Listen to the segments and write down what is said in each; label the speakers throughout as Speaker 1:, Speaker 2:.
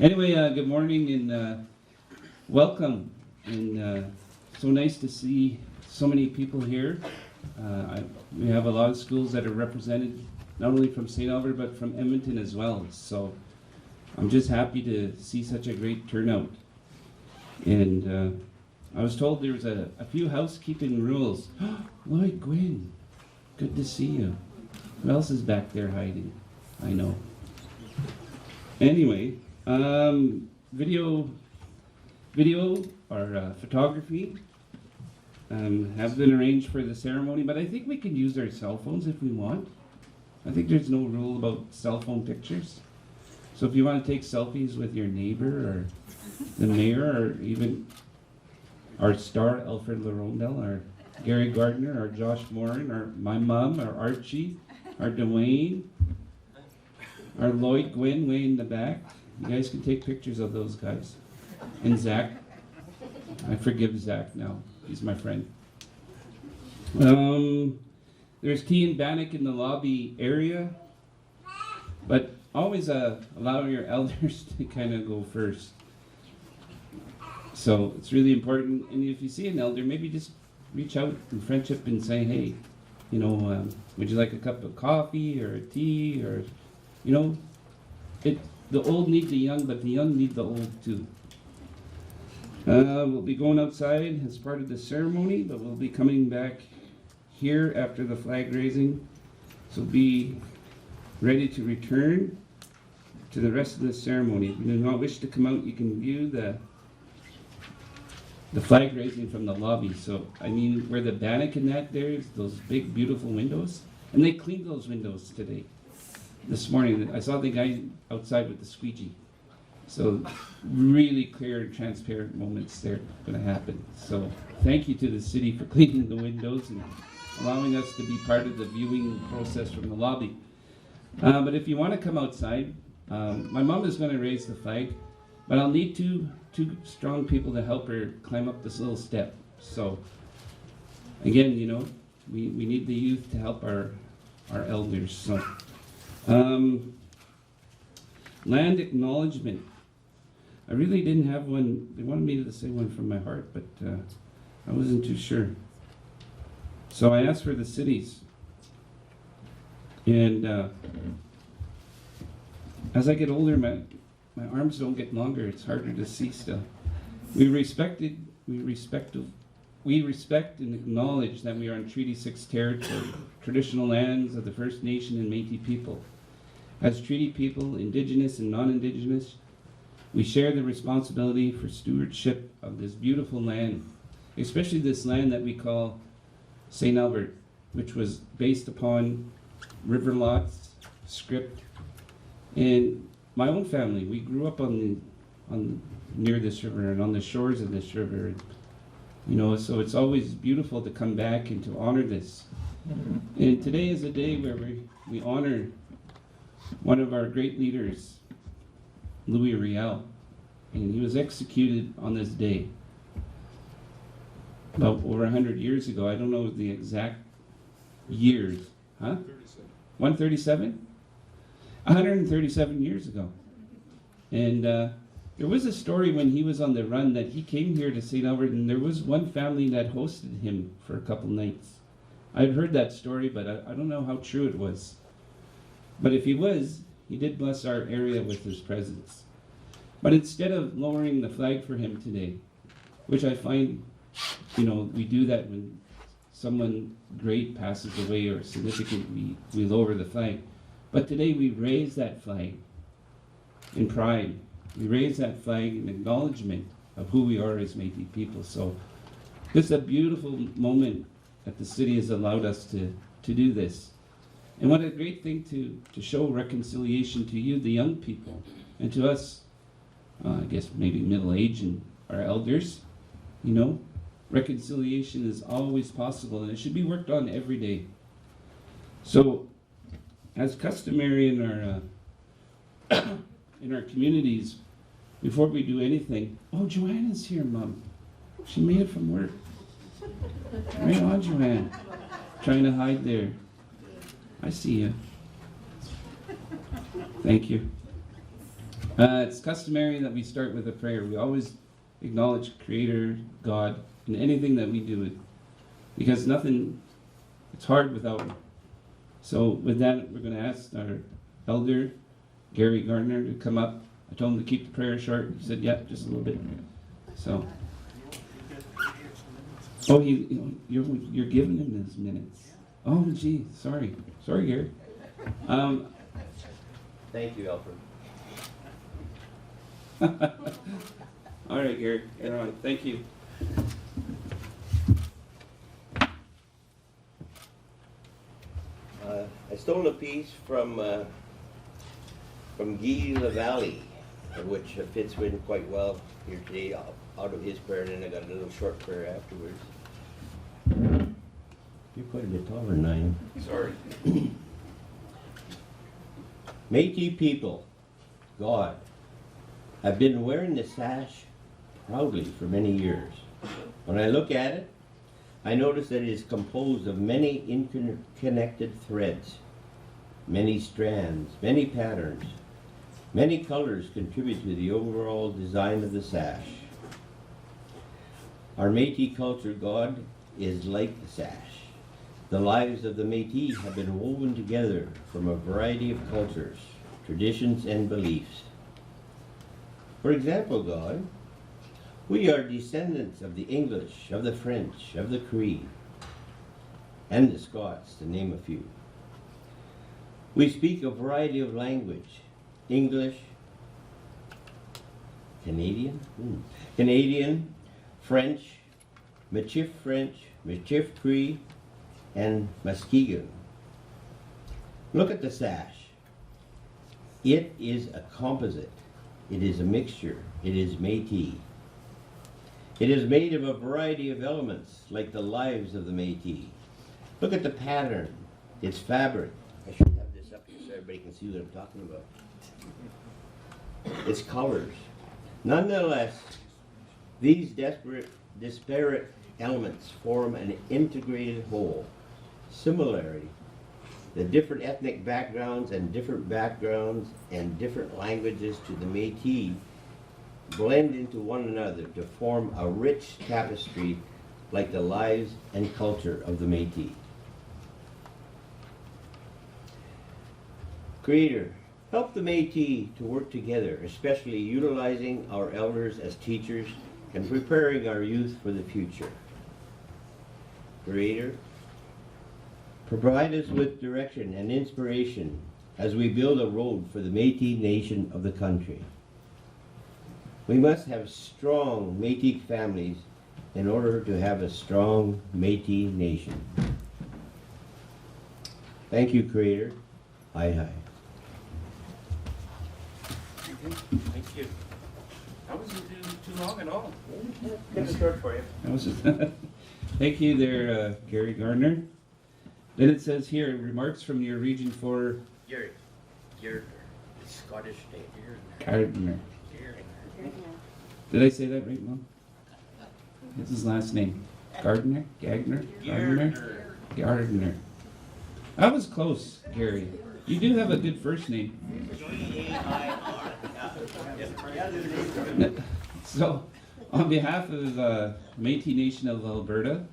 Speaker 1: Anyway, good morning and welcome. And so nice to see so many people here. We have a lot of schools that are represented, not only from St. Albert, but from Edmonton as well. So I'm just happy to see such a great turnout. And I was told there was a few housekeeping rules. Lloyd Gwynn, good to see you. Who else is back there hiding? I know. Anyway, video or photography have been arranged for the ceremony, but I think we can use our cell phones if we want. I think there's no rule about cell phone pictures. So if you want to take selfies with your neighbor or the mayor or even our star Alfred Larondel or Gary Gardner or Josh Morin or my mom or Archie or Dwayne or Lloyd Gwynn way in the back, you guys can take pictures of those guys. And Zach. I forgive Zach now. He's my friend. There's tea and bannock in the lobby area, but always allow your elders to kind of go first. So it's really important. And if you see an elder, maybe just reach out in friendship and say, hey, you know, would you like a cup of coffee or a tea or, you know, the old need the young, but the young need the old too. We'll be going outside as part of the ceremony, but we'll be coming back here after the flag raising. So be ready to return to the rest of the ceremony. If you do not wish to come out, you can view the flag raising from the lobby. So, I mean, where the bannock and that there's those big, beautiful windows. And they cleaned those windows today. This morning, I saw the guy outside with the squeegee. So really clear and transparent moments there going to happen. So thank you to the city for cleaning the windows and allowing us to be part of the viewing process from the lobby. But if you want to come outside, my mom is going to raise the flag, but I'll need two strong people to help her climb up this little step. So again, you know, we need the youth to help our elders. So. Land acknowledgement. I really didn't have one. They wanted me to say one from my heart, but I wasn't too sure. So I asked for the cities. And as I get older, my arms don't get longer. It's harder to see still. We respect and acknowledge that we are on Treaty 6 territory, traditional lands of the First Nation and Métis people. As treaty people, Indigenous and non-Indigenous, we share the responsibility for stewardship of this beautiful land, especially this land that we call St. Albert, which was based upon river lots, script, and my own family. We grew up near this river and on the shores of this river. You know, so it's always beautiful to come back and to honor this. And today is a day where we honor one of our great leaders, Louis Riel, and he was executed on this day about over 100 years ago. I don't know the exact years. Huh? 137? 137 years ago. And there was a story when he was on the run that he came here to St. Albert, and there was one family that hosted him for a couple nights. I've heard that story, but I don't know how true it was. But if he was, he did bless our area with his presence. But instead of lowering the flag for him today, which I find, you know, we do that when someone great passes away or significant, we lower the flag. But today we raise that flag in pride. We raise that flag in acknowledgement of who we are as Métis people. So this is a beautiful moment that the city has allowed us to do this. And what a great thing to show reconciliation to you, the young people, and to us, I guess maybe middle-aged and our elders, you know. Reconciliation is always possible, and it should be worked on every day. So, as customary in our communities, before we do anything, oh, Joanna's here, Mom. She made it from work. Right on, Joanne. Trying to hide there. I see you. Thank you. It's customary that we start with a prayer. We always acknowledge Creator, God, in anything that we do, because nothing, it's hard without Him. So with that, we're going to ask our elder, Gary Gardner, to come up. I told him to keep the prayer short. He said, yeah, just a little bit. So, oh, you're giving him his minutes. Oh, gee, sorry, Gary.
Speaker 2: Thank you, Alfred.
Speaker 1: All right, Gary, you're on. Thank you.
Speaker 2: I stole a piece from Guy LaValle, which fits in quite well here today, out of his prayer, and then I got a little short prayer afterwards. You're quite a bit taller than I am.
Speaker 1: Sorry.
Speaker 2: Métis people, God, have been wearing the sash proudly for many years. When I look at it, I notice that it is composed of many interconnected threads, many strands, many patterns, many colors contribute to the overall design of the sash. Our Métis culture, God, is like the sash. The lives of the Métis have been woven together from a variety of cultures, traditions, and beliefs. For example, God, we are descendants of the English, of the French, of the Cree, and the Scots, to name a few. We speak a variety of language: English, Canadian, French, Michif Cree, and Muskegon. Look at the sash. It is a composite. It is a mixture. It is Métis. It is made of a variety of elements, like the lives of the Métis. Look at the pattern, its fabric. I should have this up here so everybody can see what I'm talking about. Its colors. Nonetheless, these disparate elements form an integrated whole. Similarly, the different ethnic backgrounds and different languages to the Métis blend into one another to form a rich tapestry like the lives and culture of the Métis. Creator, help the Métis to work together, especially utilizing our elders as teachers and preparing our youth for the future. Creator, provide us with direction and inspiration as we build a road for the Métis Nation of the country. We must have strong Métis families in order to have a strong Métis Nation. Thank you, Creator. Aye.
Speaker 1: Thank you. That wasn't too long at all.
Speaker 2: Get a short for you.
Speaker 1: That was Thank you there, Gary Gardner. Then it says here, remarks from your Region 4...
Speaker 2: Your Scottish name.
Speaker 1: Gardner. Did I say that right, Mom? What's his last name? Gardner? Gagner? Gardner. That was close, Gary. You do have a good first name. So, on behalf of Métis Nation of Alberta,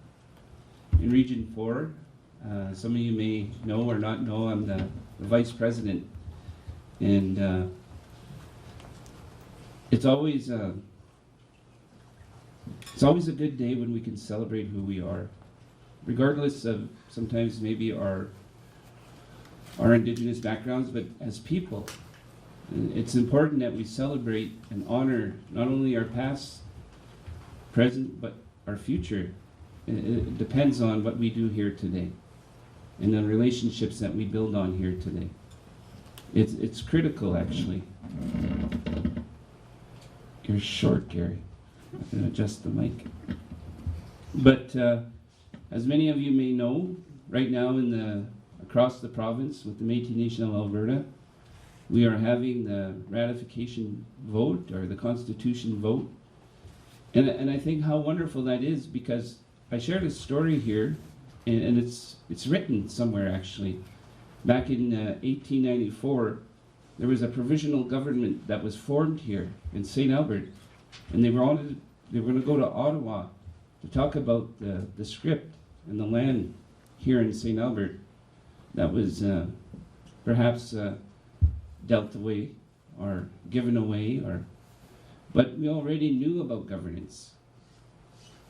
Speaker 1: in Region 4, some of you may know or not know, I'm the Vice President. And it's always a good day when we can celebrate who we are, regardless of sometimes maybe our Indigenous backgrounds, but as people. It's important that we celebrate and honor not only our past, present, but our future. It depends on what we do here today and the relationships that we build on here today. It's critical, actually. You're short, Gary. I'm going to adjust the mic. But as many of you may know, right now across the province with the Métis Nation of Alberta, we are having the ratification vote, or the Constitution vote. And I think how wonderful that is, because I shared a story here, and it's written somewhere actually. Back in 1894, there was a provisional government that was formed here in St. Albert, and they were going to go to Ottawa to talk about the script and the land here in St. Albert that was perhaps dealt away or given away, but we already knew about governance.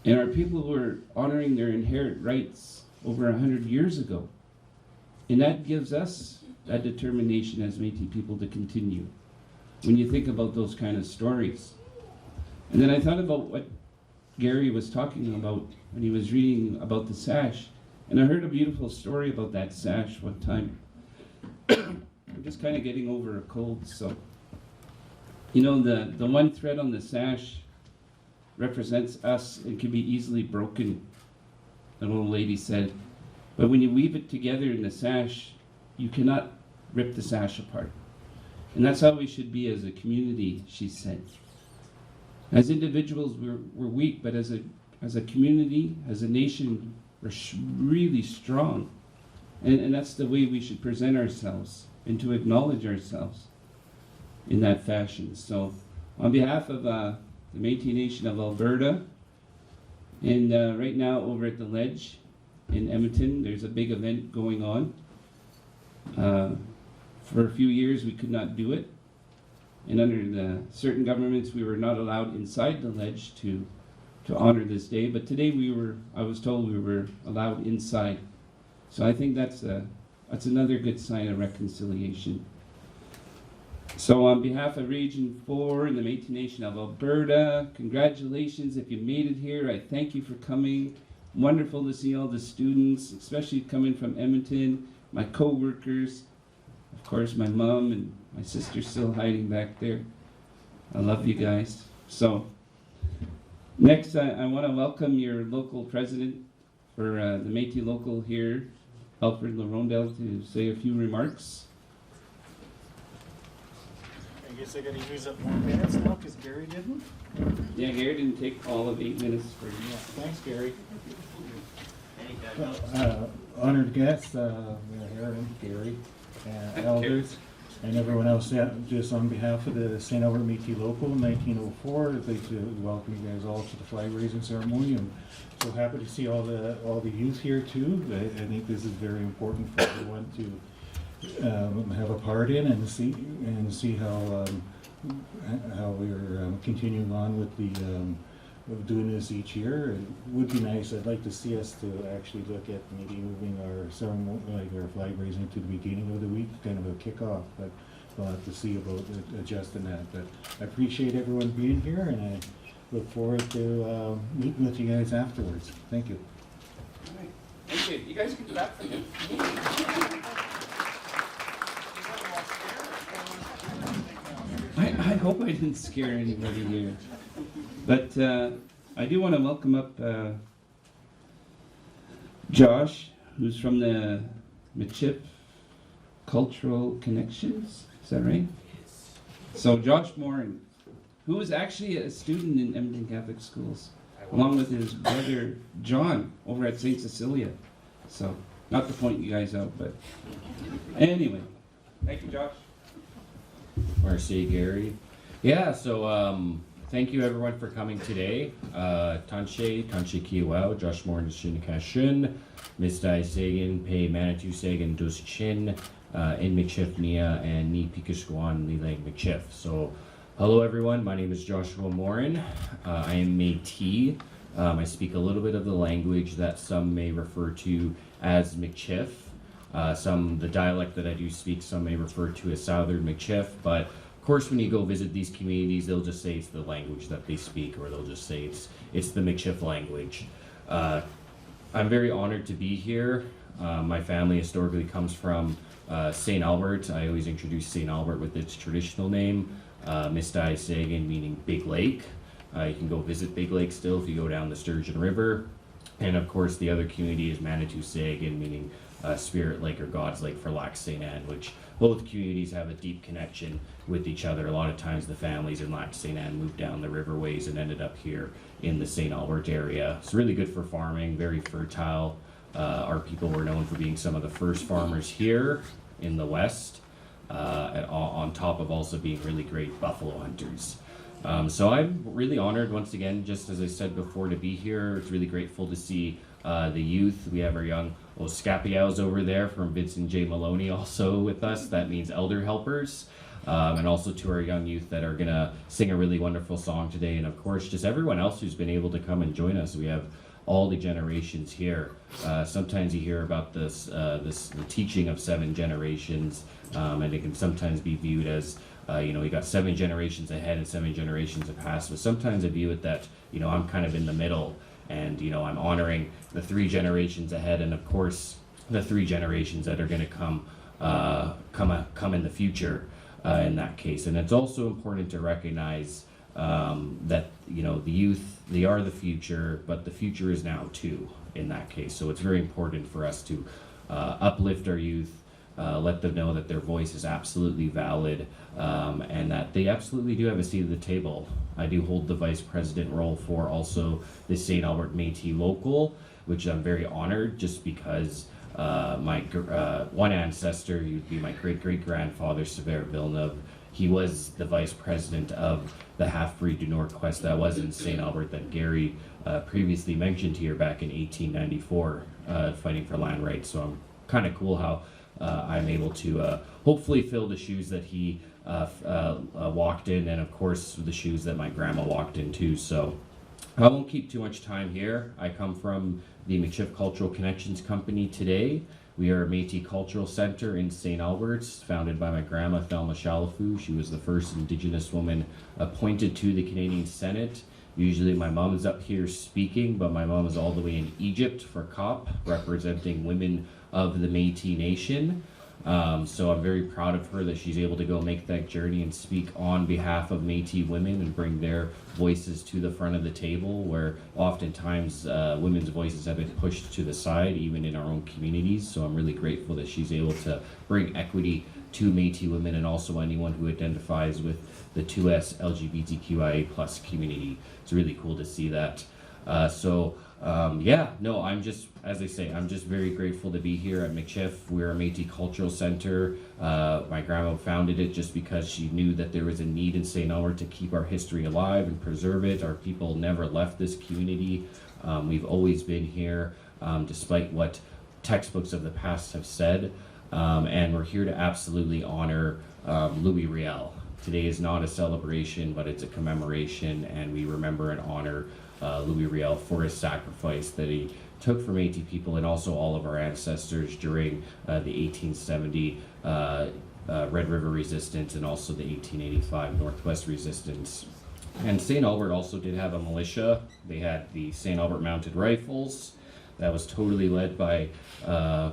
Speaker 1: And our people were honoring their inherent rights over 100 years ago. And that gives us that determination as Métis people to continue when you think about those kind of stories. And then I thought about what Gary was talking about when he was reading about the sash. And I heard a beautiful story about that sash one time. I'm just kind of getting over a cold, so. You know, the one thread on the sash represents us and can be easily broken, an old lady said. But when you weave it together in the sash, you cannot rip the sash apart. And that's how we should be as a community, she said. As individuals, we're weak, but as a community, as a nation, we're really strong. And that's the way we should present ourselves and to acknowledge ourselves in that fashion. So on behalf of the Métis Nation of Alberta, and right now over at the Ledge in Edmonton, there's a big event going on. For a few years we could not do it, and under the certain governments we were not allowed inside the Ledge to honor this day, but today I was told we were allowed inside. So I think that's another good sign of reconciliation. So on behalf of Region 4 and the Métis Nation of Alberta, congratulations if you made it here. I thank you for coming. Wonderful to see all the students, especially coming from Edmonton, my co-workers, of course my mom and my sister still hiding back there. I love you guys. So next I want to welcome your local president for the Métis Local here, Alfred Larondel, to say a few remarks.
Speaker 3: I guess I gotta use up more minutes now because Gary didn't.
Speaker 1: Yeah, Gary didn't take all of 8 minutes for you.
Speaker 3: Yeah, thanks, Gary.
Speaker 2: Anytime.
Speaker 3: Honored guests, Heron, Gary, elders, and everyone else. Yeah, just on behalf of the St. Albert Métis Local 1904, I'd like to welcome you guys all to the flag raising ceremony. I'm so happy to see all the youth here too. I think this is very important for everyone to have a part in and see how we're continuing on with the doing this each year. It would be nice. I'd like to see us to actually look at maybe moving our ceremony, like our flag raising, to the beginning of the week, kind of a kickoff. But we'll have to see about adjusting that. But I appreciate everyone being here, and I look forward to meeting with you guys afterwards. Thank you.
Speaker 1: All right. Thank you. You guys can clap for him. I hope I didn't scare anybody here. But I do want to welcome up Josh, who's from the Michif Cultural Connections. Is that right? Yes. So Josh Morin, who is actually a student in Edmonton Catholic Schools, along with his brother John over at St. Cecilia. So, not to point you guys out, but anyway. Thank you, Josh.
Speaker 4: Merci, Gary. Yeah, so thank you everyone for coming today. Tanche Kiwao, Josh Morin Shin Kashun, Mistai Sagan, Pei Manitou Sagan Dus Chin, in Michif Nia, and Ni Pikishwan Lilang Michif. So, hello everyone, my name is Joshua Morin. I am Métis. I speak a little bit of the language that some may refer to as Michif. The dialect that I do speak, some may refer to as Southern Michif, but of course when you go visit these communities, they'll just say it's the language that they speak, or they'll just say it's the Michif language. I'm very honored to be here. My family historically comes from St. Albert. I always introduce St. Albert with its traditional name, Mistai Sagan, meaning Big Lake. You can go visit Big Lake still if you go down the Sturgeon River. And of course the other community is Manitou Sagan, meaning Spirit Lake or God's Lake for Lac St. Anne, which both communities have a deep connection with each other. A lot of times the families in Lac St. Anne moved down the riverways and ended up here in the St. Albert area. It's really good for farming, very fertile. Our people were known for being some of the first farmers here in the West. on top of also being really great buffalo hunters. So I'm really honored once again, just as I said before, to be here. It's really grateful to see the youth. We have our young Oscapiaos over there from Vincent J. Maloney also with us. That means elder helpers. And also to our young youth that are going to sing a really wonderful song today. And of course, just everyone else who's been able to come and join us. We have all the generations here. Sometimes you hear about the teaching of 7 generations, and it can sometimes be viewed as, we got 7 generations ahead and 7 generations have passed. But sometimes I view it that, I'm kind of in the middle, and, I'm honoring the 3 generations ahead, and of course, the 3 generations that are going to come in the future. In that case, and it's also important to recognize that the youth, they are the future, but the future is now too. In that case, so it's very important for us to uplift our youth, let them know that their voice is absolutely valid, and that they absolutely do have a seat at the table. I do hold the vice president role for also the St. Albert Métis Local, which I'm very honored just because. My one ancestor, he'd be my great-great-grandfather, Sever Villeneuve. He was the vice president of the half-breed du Nord-Ouest that was in St. Albert that Gary previously mentioned here back in 1894, fighting for land rights. So I'm kind of cool how I'm able to hopefully fill the shoes that he walked in, and of course the shoes that my grandma walked in too. So I won't keep too much time here. I come from the Michif Cultural Connections company today. We are a Métis Cultural Center in St. Albert's, founded by my grandma, Thelma Chalafu. She was the first Indigenous woman appointed to the Canadian Senate. Usually my mom is up here speaking, but my mom is all the way in Egypt for COP, representing women of the Métis Nation. So I'm very proud of her that she's able to go make that journey and speak on behalf of Métis women and bring their voices to the front of the table, where oftentimes women's voices have been pushed to the side, even in our own communities. So I'm really grateful that she's able to bring equity to Métis women and also anyone who identifies with the 2S LGBTQIA plus community. It's really cool to see that. I'm just, as I say, I'm just very grateful to be here at Michif. We're a Métis Cultural Center. My grandma founded it just because she knew that there was a need in St. Albert to keep our history alive and preserve it. Our people never left this community. We've always been here, despite what textbooks of the past have said. And we're here to absolutely honor Louis Riel. Today is not a celebration, but it's a commemoration, and we remember and honor Louis Riel for his sacrifice that he took for Métis people and also all of our ancestors during the 1870 Red River Resistance and also the 1885 Northwest Resistance. And St. Albert also did have a militia. They had the St. Albert Mounted Rifles. That was totally led by,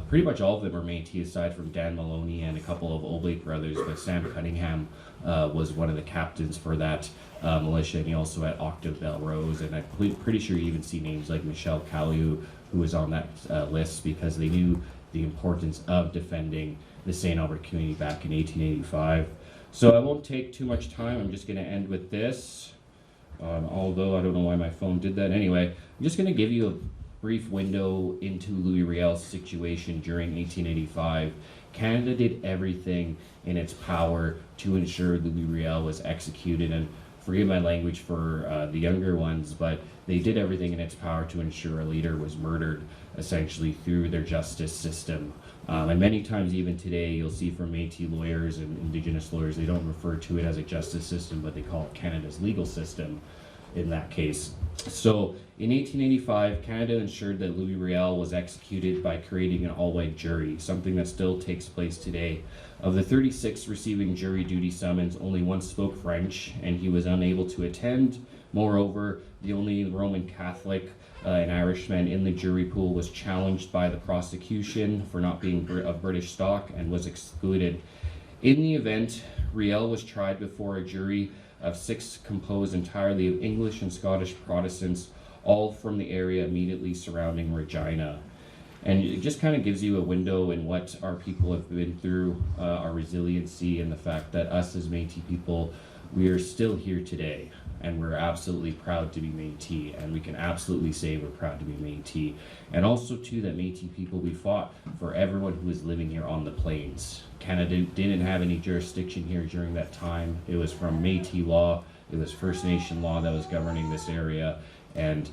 Speaker 4: pretty much all of them are Métis aside from Dan Maloney and a couple of Oblate brothers, but Sam Cunningham was one of the captains for that militia, and he also had Octave Belrose, and I'm pretty sure you even see names like Michel Caillou, who was on that list because they knew the importance of defending the St. Albert community back in 1885. So I won't take too much time. I'm just going to end with this, although I don't know why my phone did that. Anyway, I'm just going to give you a brief window into Louis Riel's situation during 1885. Canada did everything in its power to ensure Louis Riel was executed, and forgive my language for the younger ones, but they did everything in its power to ensure a leader was murdered, essentially through their justice system. And many times even today, you'll see from Métis lawyers and Indigenous lawyers, they don't refer to it as a justice system, but they call it Canada's legal system in that case. So in 1885, Canada ensured that Louis Riel was executed by creating an all-white jury, something that still takes place today. Of the 36 receiving jury duty summons, only one spoke French, and he was unable to attend. Moreover, the only Roman Catholic, an Irishman in the jury pool, was challenged by the prosecution for not being of British stock and was excluded. In the event, Riel was tried before a jury of 6 composed entirely of English and Scottish Protestants, all from the area immediately surrounding Regina. And it just kind of gives you a window in what our people have been through, our resiliency, and the fact that us as Métis people, we are still here today. and we're absolutely proud to be Métis, and we can absolutely say we're proud to be Métis. And also too, that Métis people, we fought for everyone who was living here on the plains. Canada didn't have any jurisdiction here during that time. It was from Métis law, it was First Nation law that was governing this area, and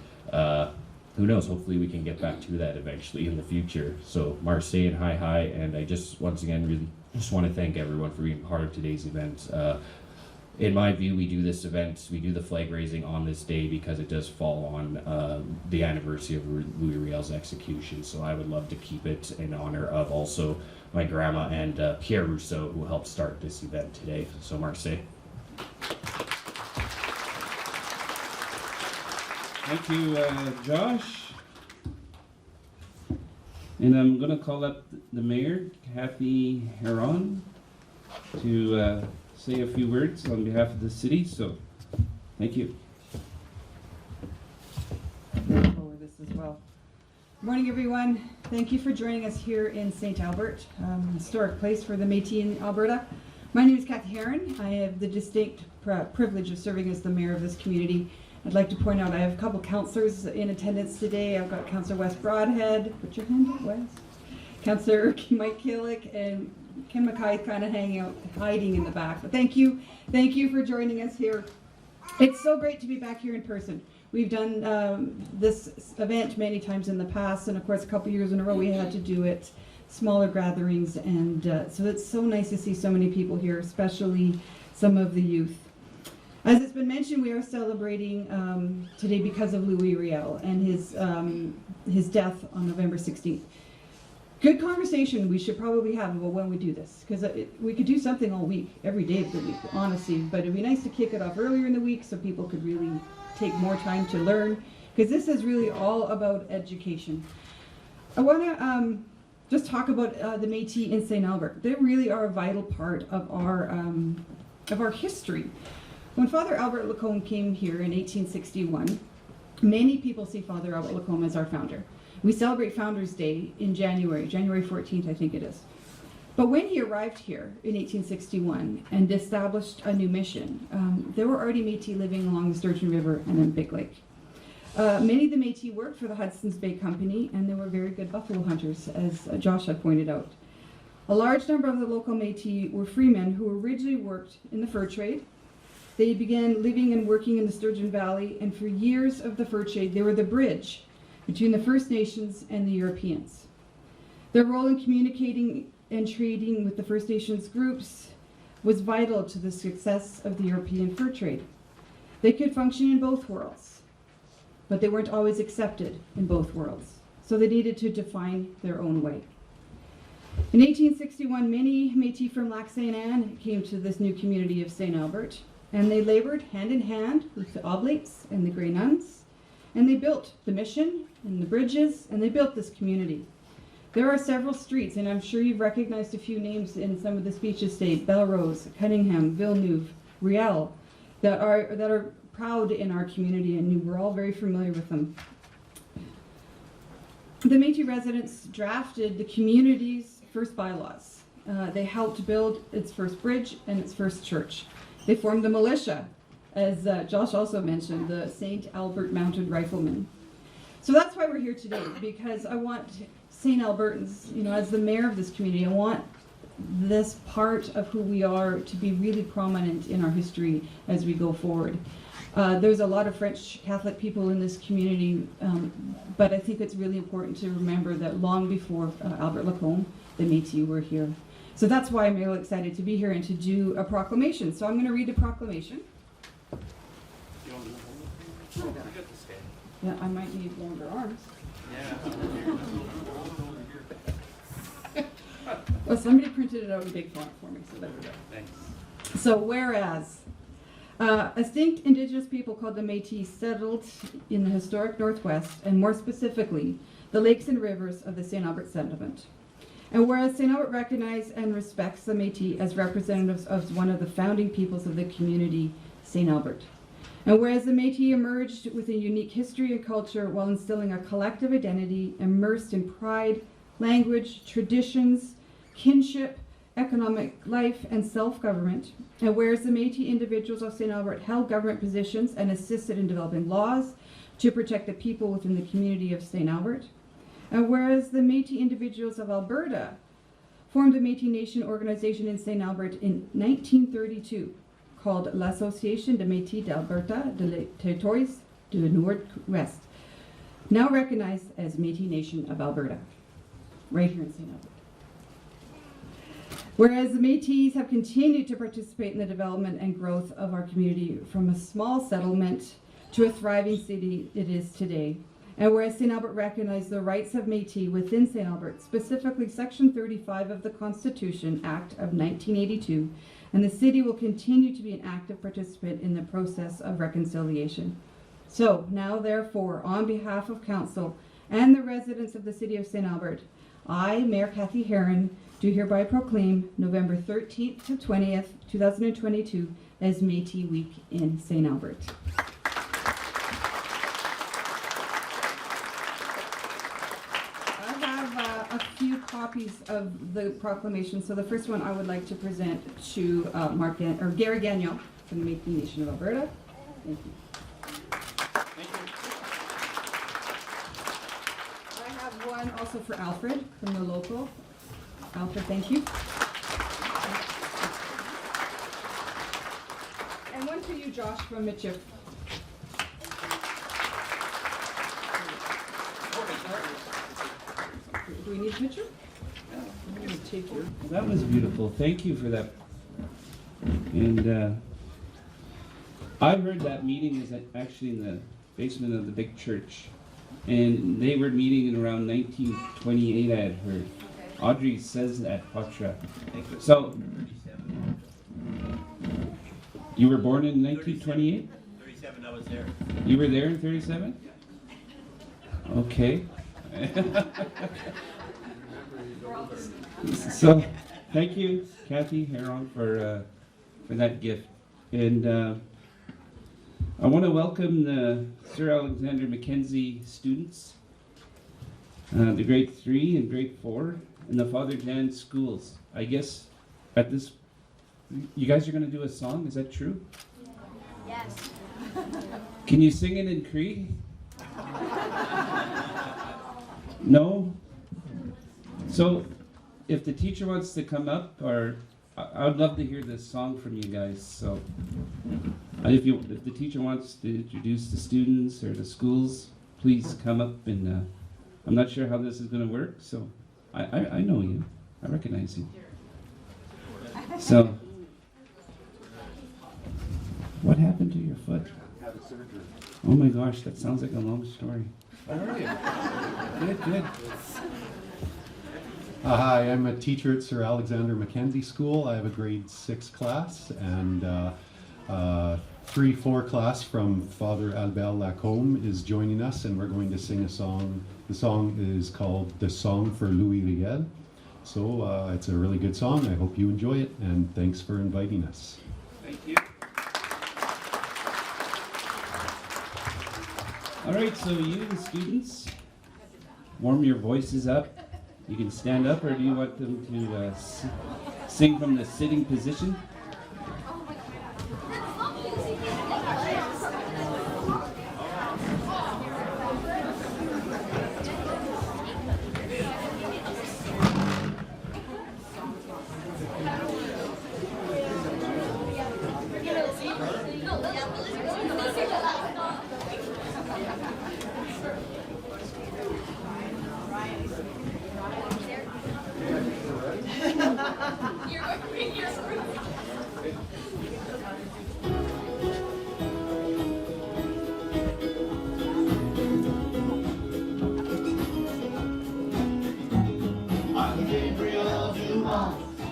Speaker 4: who knows, hopefully we can get back to that eventually in the future. So Marseille and hi, and I just once again really just want to thank everyone for being part of today's event. In my view, we do this event, we do the flag raising on this day because it does fall on the anniversary of Louis Riel's execution. So I would love to keep it in honor of also my grandma and Pierre Rousseau, who helped start this event today. So Marseille.
Speaker 1: Thank you, Josh. And I'm going to call up the mayor, Cathy Heron, to say a few words on behalf of the city. So, thank you.
Speaker 5: Over this as well. Good morning, everyone. Thank you for joining us here in St. Albert, historic place for the Métis in Alberta. My name is Cathy Heron. I have the distinct privilege of serving as the mayor of this community. I'd like to point out I have a couple councillors in attendance today. I've got Councillor Wes Broadhead. Put your hand up, Wes. Councillor Mike Killick and Kim Mackay kind of hiding in the back. But thank you for joining us here. It's so great to be back here in person. We've done this event many times in the past, and of course a couple years in a row we had to do it smaller gatherings, and so it's so nice to see so many people here, especially some of the youth. As it's been mentioned, we are celebrating today because of Louis Riel and his death on November 16th. Good conversation we should probably have about when we do this, because we could do something all week, every day of the week, honestly, but it'd be nice to kick it off earlier in the week so people could really take more time to learn, because this is really all about education. I want to just talk about the Métis in St. Albert. They really are a vital part of our history. When Father Albert Lacombe came here in 1861, many people see Father Albert Lacombe as our founder. We celebrate Founders Day in January 14th, I think it is. But when he arrived here in 1861 and established a new mission, there were already Métis living along the Sturgeon River and in Big Lake. Many of the Métis worked for the Hudson's Bay Company, and they were very good buffalo hunters, as Josh had pointed out. A large number of the local Métis were freemen who originally worked in the fur trade. They began living and working in the Sturgeon Valley, and for years of the fur trade, they were the bridge between the First Nations and the Europeans. Their role in communicating and trading with the First Nations groups was vital to the success of the European fur trade. They could function in both worlds, but they weren't always accepted in both worlds, so they needed to define their own way. In 1861, many Métis from Lac Sainte Anne came to this new community of St. Albert, and they labored hand in hand with the Oblates and the Grey Nuns, and they built the mission and the bridges, and they built this community. There are several streets, and I'm sure you've recognized a few names in some of the speeches today: Belrose, Cunningham, Villeneuve, Riel, that are proud in our community, and we're all very familiar with them. The Métis residents drafted the community's first bylaws. They helped build its first bridge and its first church. They formed the militia, as Josh also mentioned, the St. Albert Mounted Riflemen. So that's why we're here today, because I want St. Albertans, as the mayor of this community, I want this part of who we are to be really prominent in our history as we go forward. There's a lot of French Catholic people in this community, but I think it's really important to remember that long before Albert Lacombe, the Métis were here. So that's why I'm really excited to be here and to do a proclamation. So I'm going to read the proclamation. Yeah, I might need longer arms. Well, somebody printed it out in big font for me, so there we go.
Speaker 4: Thanks.
Speaker 5: So whereas a distinct Indigenous people called the Métis settled in the historic Northwest, and more specifically, the lakes and rivers of the St. Albert settlement. And whereas St. Albert recognizes and respects the Métis as representatives of one of the founding peoples of the community, St. Albert. And whereas the Métis emerged with a unique history and culture while instilling a collective identity immersed in pride, language, traditions, kinship, economic life, and self-government. And whereas the Métis individuals of St. Albert held government positions and assisted in developing laws to protect the people within the community of St. Albert. And whereas the Métis individuals of Alberta formed the Métis Nation organization in St. Albert in 1932 called l'Association de Métis d'Alberta de les Territoires du Nord-Ouest, now recognized as Métis Nation of Alberta, right here in St. Albert. Whereas the Métis have continued to participate in the development and growth of our community from a small settlement to a thriving city it is today. And whereas St. Albert recognized the rights of Métis within St. Albert, specifically Section 35 of the Constitution Act of 1982, and the city will continue to be an active participant in the process of reconciliation. So now therefore, on behalf of Council and the residents of the city of St. Albert, I, Mayor Cathy Heron, do hereby proclaim November 13th to 20th, 2022 as Métis Week in St. Albert. I have a few copies of the proclamation. So the first one I would like to present to Gary Gagnon from the Métis Nation of Alberta. Thank you. I have one also for Alfred from the local. Alfred, thank you. And one for you, Josh, from Michif. Do we need a picture? I'm going to take your.
Speaker 1: That was beautiful. Thank you for that. And I heard that meeting is actually in the basement of the big church. And they were meeting in around 1928, I had heard. Audrey says that, Patra. So, you were born in 1928?
Speaker 2: 37, I was there.
Speaker 1: You were there in 37? Okay. So, thank you, Cathy Heron, for that gift. And I want to welcome the Sir Alexander Mackenzie students, the grade 3 and grade 4, and the Father Jan schools. I guess at this, you guys are going to do a song, is that true?
Speaker 6: Yes.
Speaker 1: Can you sing it in Cree? No? So, if the teacher wants to come up, or I would love to hear this song from you guys. So, if the teacher wants to introduce the students or the schools, please come up. And I'm not sure how this is going to work, so I know you. I recognize you. So, what happened to your foot?
Speaker 3: Had a surgery.
Speaker 1: Oh my gosh, that sounds like a long story.
Speaker 3: All right. Good, good. Hi, I'm a teacher at Sir Alexander Mackenzie School. I have a grade 6 class and 3-4 class from Father Albert Lacombe is joining us, and we're going to sing a song. The song is called The Song for Louis Riel. So it's a really good song. I hope you enjoy it, and thanks for inviting us.
Speaker 1: Thank you. All right, so you the students, warm your voices up. You can stand up, or do you want them to sing from the sitting position?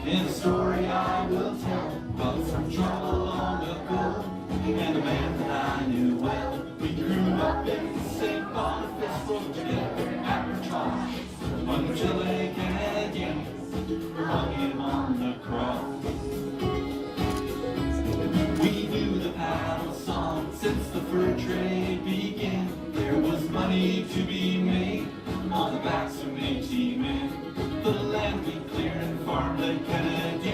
Speaker 7: In a story I will tell about some trouble long ago, and a man that I knew well. We grew up in St. Boniface together at the trough until they again hung him on the cross. We knew the paddle song since the fur trade began. There was money to be made on the backs of Métis men. The land we cleared and farmed like Kennedy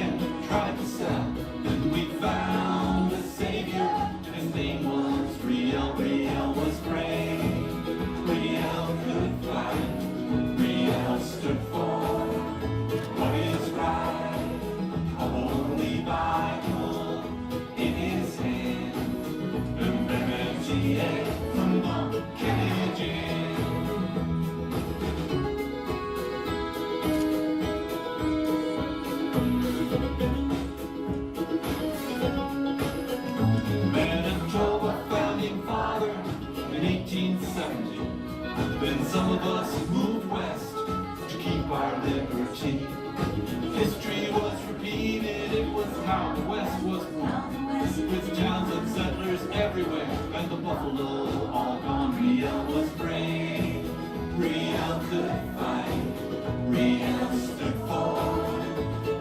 Speaker 7: of us moved west to keep our liberty. History was repeated, it was how the West was won, with towns of settlers everywhere, and the buffalo all gone. Riel was brave, Riel could fight, Riel stood for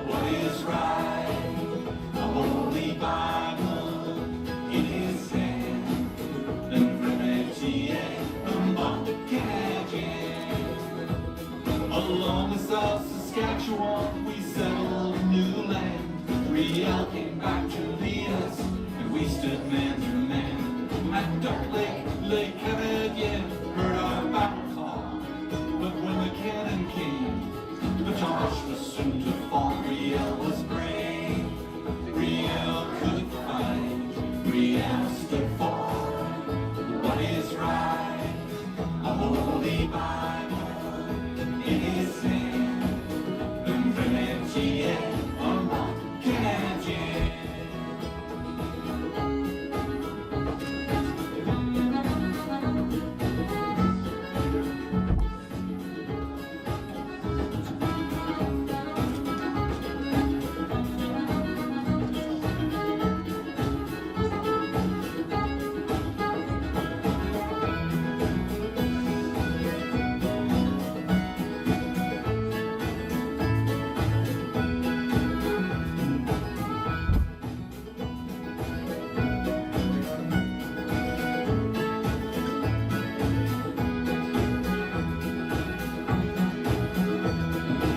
Speaker 7: what is right, a holy Bible in his hand, and Remedy and Mackenzie. Along the South Saskatchewan, we settled a new land. Riel came back to lead us, and we stood man to man. At Duck Lake, Lake Canadian, heard our battle call. But when the cannon came, the Tosh was soon to fall. Riel was brave, Riel could fight, Riel stood for what is right, a holy Bible in his hand, and Remedy and Mackenzie.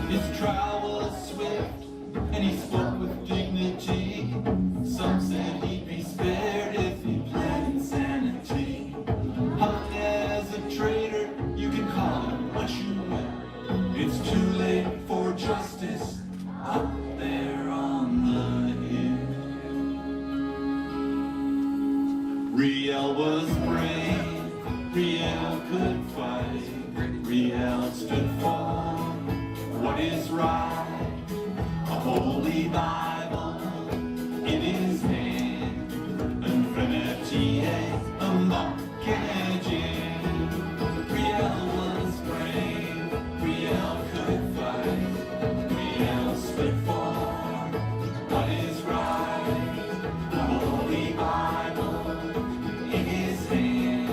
Speaker 7: His trial was swift, and he spoke with dignity. Some said he'd be spared if he pled insanity. Hung as a traitor, you can call him what you will. It's too late for justice up there on the hill. Riel was brave, Riel could fight, Riel stood for what is right, a holy Bible in his hand, and Remedy and Mackenzie. Riel was brave, Riel could fight, Riel stood for what is right, a holy Bible in his hand,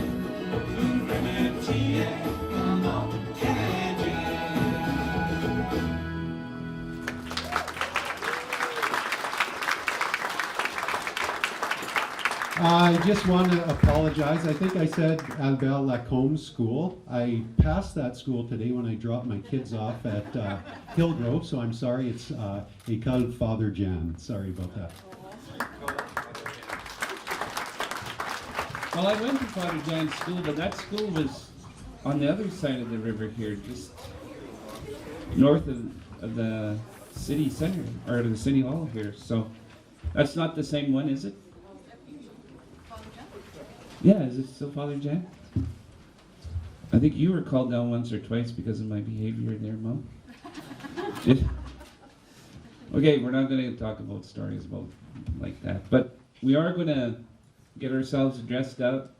Speaker 7: and Remedy and Mackenzie.
Speaker 8: I just want to apologize. I think I said Albert-Lacombe School. I passed that school today when I dropped my kids off at Hillgrove, so I'm sorry. It's École Father Jan. Sorry about that.
Speaker 1: Well, I went to Father John's school, but that school was on the other side of the river here, just north of the city center, or the city hall here. So that's not the same one, is it? Yeah, is it still Father Jan? I think you were called down once or twice because of my behavior there, Mom. Okay, we're not going to talk about stories about like that, but we are going to get ourselves dressed up,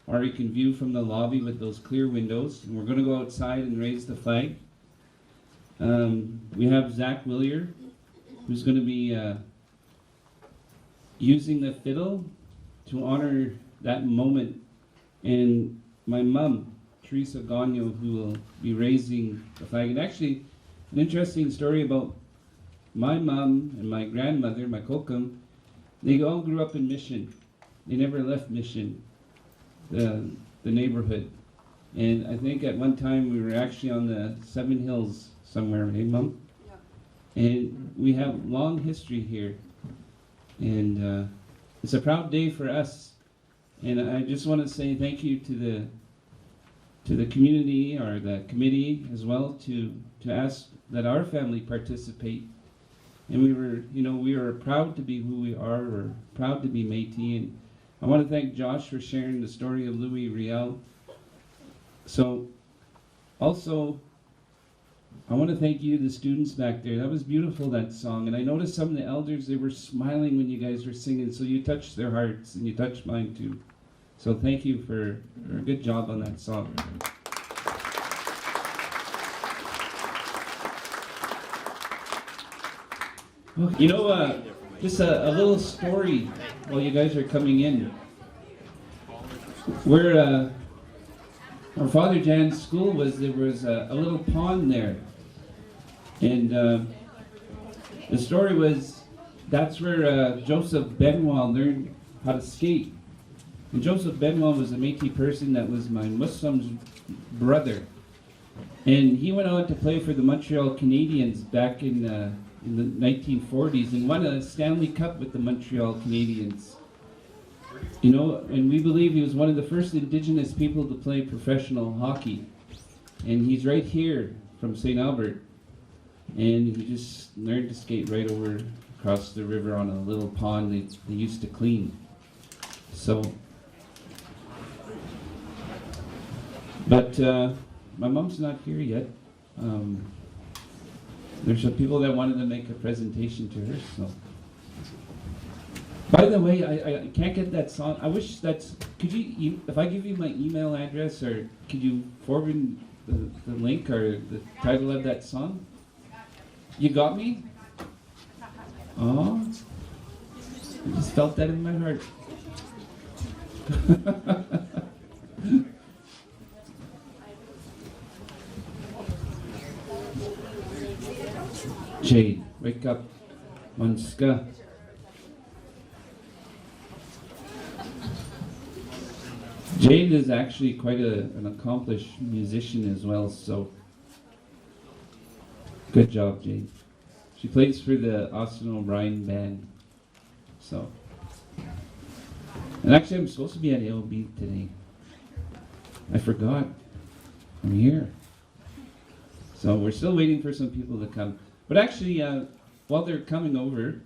Speaker 1: or you can view from the lobby with those clear windows, and we're going to go outside and raise the flag. We have Zach Willier, who's going to be using the fiddle to honor that moment, and my mom, Teresa Gagno, who will be raising the flag. And actually, an interesting story about my mom and my grandmother, my kokum, they all grew up in Mission. They never left Mission, the neighborhood. And I think at one time we were actually on the Seven Hills somewhere, hey Mom? Yeah. And we have long history here. And it's a proud day for us. And I just want to say thank you to the community or the committee as well to ask that our family participate. And we were proud to be who we are. We're proud to be Métis. And I want to thank Josh for sharing the story of Louis Riel. So also, I want to thank you, the students back there. That was beautiful, that song. And I noticed some of the elders, they were smiling when you guys were singing. So you touched their hearts, and you touched mine too. So thank you for a good job on that song. You know, just a little story while you guys are coming in. Where our Father Jan's school was, there was a little pond there. And the story was, that's where Joseph Benoit learned how to skate. And Joseph Benoit was a Métis person that was my Muslim's brother. And he went on to play for the Montreal Canadiens back in the 1940s and won a Stanley Cup with the Montreal Canadiens. You know, and we believe he was one of the first Indigenous people to play professional hockey. And he's right here from St. Albert. And he just learned to skate right over across the river on a little pond they used to clean. So, but my mom's not here yet. There's some people that wanted to make a presentation to her, so. By the way, I can't get that song. I wish that's, could you, if I give you my email address, or could you forward the link or the title of that song? You got me? Oh, I just felt that in my heart. Jade, wake up. Manska. Jade is actually quite an accomplished musician as well, so good job, Jade. She plays for the Austin O'Brien band, so. And actually, I'm supposed to be at AOB today. I forgot. I'm here. So we're still waiting for some people to come. But actually, while they're coming over,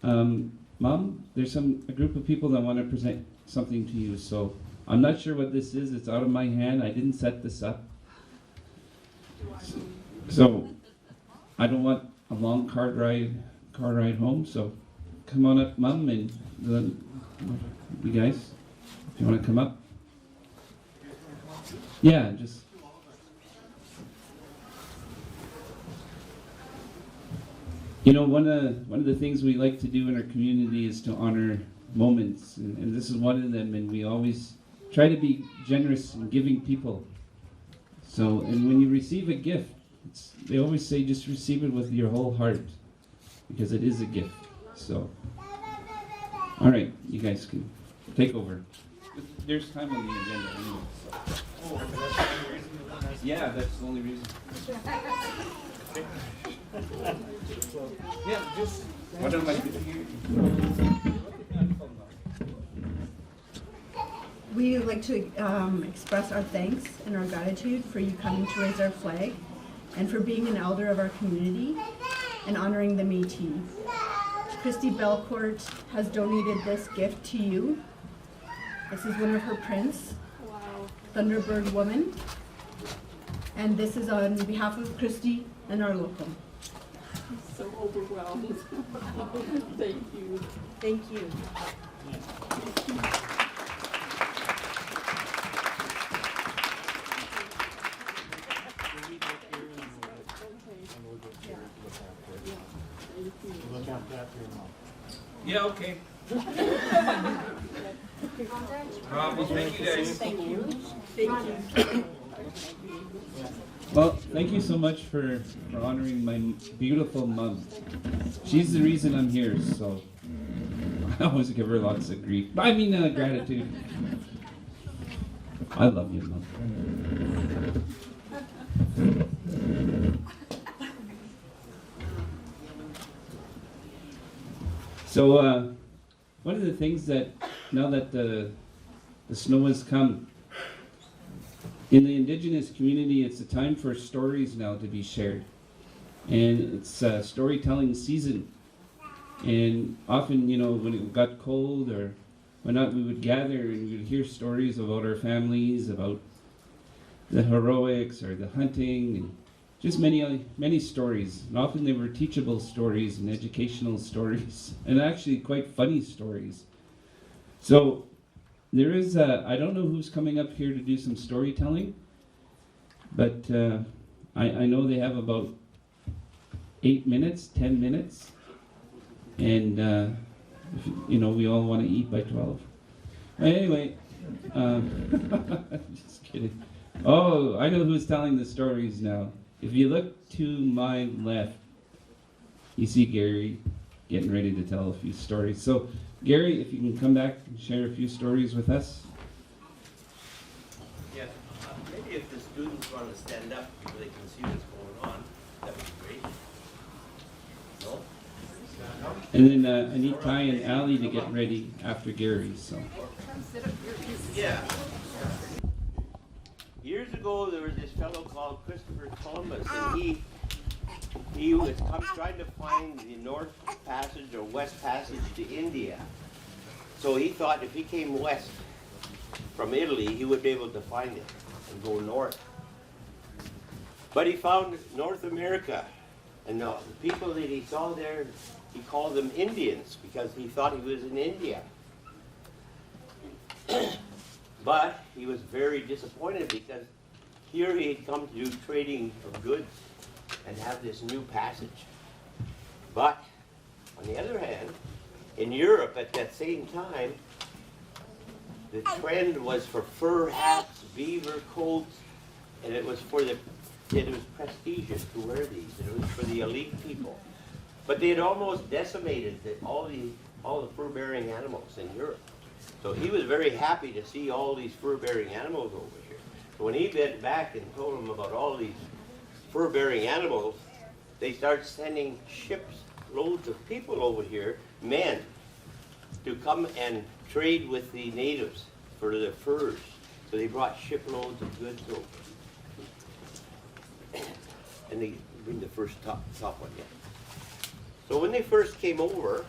Speaker 1: Mom, there's a group of people that want to present something to you. So I'm not sure what this is. It's out of my hand. I didn't set this up. So I don't want a long car ride home. So come on up, Mom, and you guys, if you want to come up. Yeah, just. You know, one of the things we like to do in our community is to honor moments, and this is one of them, and we always try to be generous and giving people. So, and when you receive a gift, they always say just receive it with your whole heart, because it is a gift. So, all right, you guys can take over. There's time on the agenda anyway. So. Yeah, that's the only reason. Yeah, just what am I doing here?
Speaker 9: We would like to express our thanks and our gratitude for you coming to raise our flag and for being an elder of our community and honoring the Métis. Christy Belcourt has donated this gift to you. This is one of her prints, Thunderbird Woman. And this is on behalf of Christy and our local.
Speaker 10: I'm so overwhelmed. Thank you.
Speaker 9: Thank you.
Speaker 1: Yeah, okay. Well, thank you guys.
Speaker 10: Thank you. Thank you.
Speaker 1: Well, thank you so much for honoring my beautiful mom. She's the reason I'm here, so I always give her lots of grief. I mean, gratitude. I love you, Mom. So, one of the things that, now that the snow has come, in the Indigenous community, it's a time for stories now to be shared. And it's a storytelling season. And often, you know, when it got cold or whatnot, we would gather and we would hear stories about our families, about the heroics or the hunting, and just many stories. And often they were teachable stories and educational stories, and actually quite funny stories. So there is, I don't know who's coming up here to do some storytelling, but I know they have about 8 minutes, 10 minutes. And, we all want to eat by 12. But anyway, just kidding. Oh, I know who's telling the stories now. If you look to my left, you see Gary getting ready to tell a few stories. So, Gary, if you can come back and share a few stories with us.
Speaker 2: Yes, maybe if the students want to stand up so they can see what's going on, that would be great. No?
Speaker 1: And then I need Ty and Allie to get ready after Gary. So.
Speaker 2: Yeah. Years ago, there was this fellow called Christopher Columbus, and he was trying to find the North Passage or West Passage to India. So he thought if he came west from Italy, he would be able to find it and go north. But he found North America, and the people that he saw there, he called them Indians because he thought he was in India. But he was very disappointed because here he had come to do trading of goods and have this new passage. But on the other hand, in Europe at that same time, the trend was for fur hats, beaver coats, and it was prestigious to wear these. It was for the elite people. But they had almost decimated all the fur-bearing animals in Europe. So he was very happy to see all these fur-bearing animals over here. So when he went back and told them about all these fur-bearing animals, they started sending ships, loads of people over here, men, to come and trade with the natives for their furs. So they brought shiploads of goods over. And they bring the first top one, yeah. So when they first came over,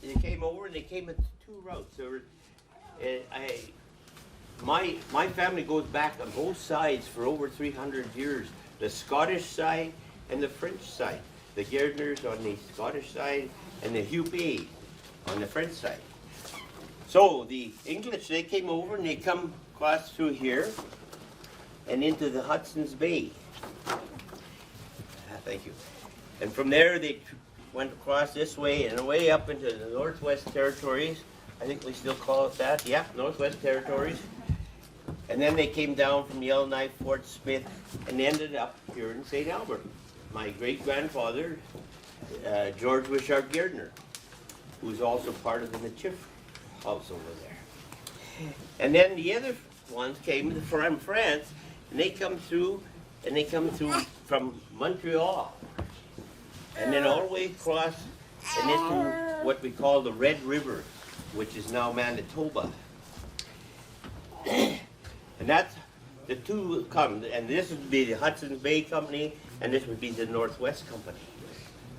Speaker 2: they came over and they came at two routes. My family goes back on both sides for over 300 years. The Scottish side and the French side. The Gardners on the Scottish side and the Huppé on the French side. So the English, they came over and they come across through here and into the Hudson's Bay. Thank you. And from there they went across this way and way up into the Northwest Territories. I think we still call it that. Yeah, Northwest Territories. And then they came down from Yellowknife, Fort Smith, and ended up here in St. Albert. My great-grandfather, George Wishart Gardner, who's also part of the Michif house over there. And then the other ones came from France, and they come through from Montreal, and then all the way across and into what we call the Red River, which is now Manitoba. And that's the two come, and this would be the Hudson's Bay Company, and this would be the Northwest Company.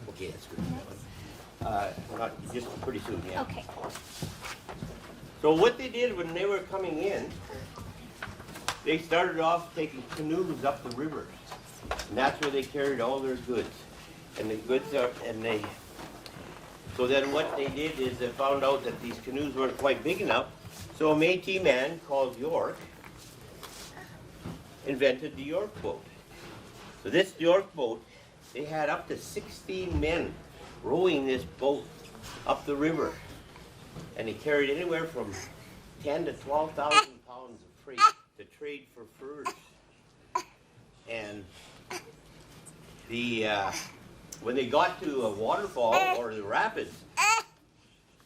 Speaker 2: Okay, that's good. Not just pretty soon, yeah.
Speaker 6: Okay.
Speaker 2: So what they did when they were coming in, they started off taking canoes up the rivers, and that's where they carried all their goods. And the goods are, so then what they did is they found out that these canoes weren't quite big enough, so a Métis man called York invented the York boat. So this York boat, they had up to 16 men rowing this boat up the river, and they carried anywhere from 10 to 12,000 pounds of freight to trade for furs. And when they got to a waterfall or the rapids,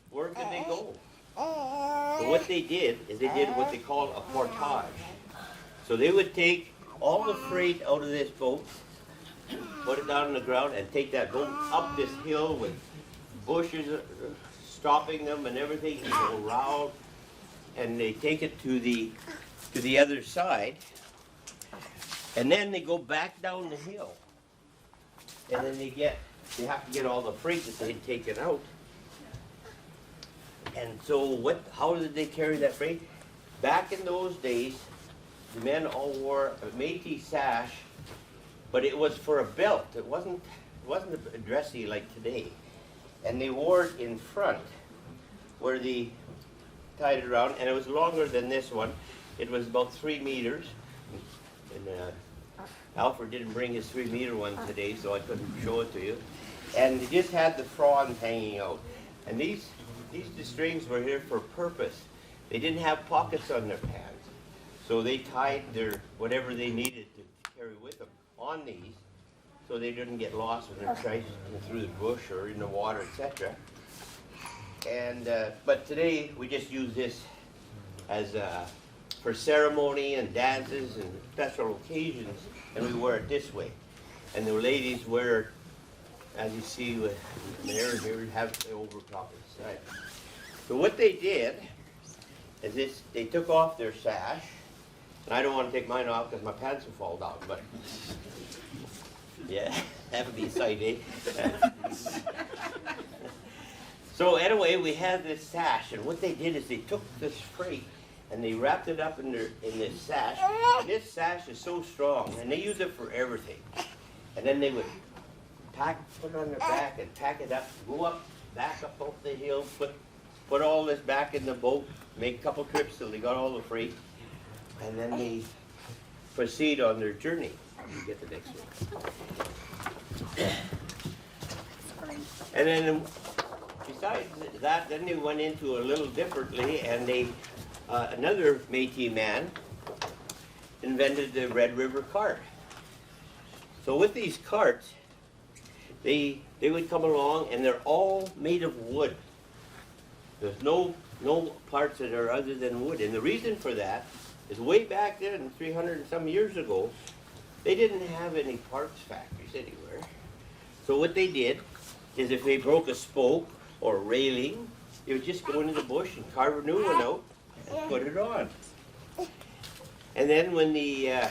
Speaker 2: where could they go? So what they did is they did what they call a portage. So they would take all the freight out of this boat, put it down on the ground, and take that boat up this hill with bushes stopping them and everything, and go around, and they take it to the other side, and then they go back down the hill, and then they have to get all the freight that they had taken out. And so how did they carry that freight? Back in those days, the men all wore a Métis sash, but it was for a belt. It wasn't a dressy like today. And they wore it in front, where they tied it around, and it was longer than this one. It was about 3 meters. And Alfred didn't bring his 3-meter one today, so I couldn't show it to you. And they just had the fronds hanging out. And these strings were here for purpose. They didn't have pockets on their pants, so they tied their whatever they needed to carry with them on these, so they didn't get lost when they're trying through the bush or in the water, etc. And but today we just use this as for ceremony and dances and special occasions, and we wear it this way. And the ladies wear it, as you see with there, here have the overtop inside. So what they did is this: they took off their sash, and I don't want to take mine off because my pants will fall down. But yeah, that would be a sight, eh? So anyway, we had this sash, and what they did is they took this freight and they wrapped it up in this sash. And this sash is so strong, and they use it for everything. And then they would put it on their back and pack it up, go up, back up the hill, put all this back in the boat, make a couple trips till they got all the freight, and then they proceed on their journey. You get the next one. And then besides that, then they went into a little differently, and they another Métis man invented the Red River cart. So with these carts, they would come along, and they're all made of wood. There's no parts that are other than wood, and the reason for that is way back then, 300 and some years ago, they didn't have any parts factories anywhere. So what they did is if they broke a spoke or railing, they would just go into the bush and carve a new one out and put it on. And then when they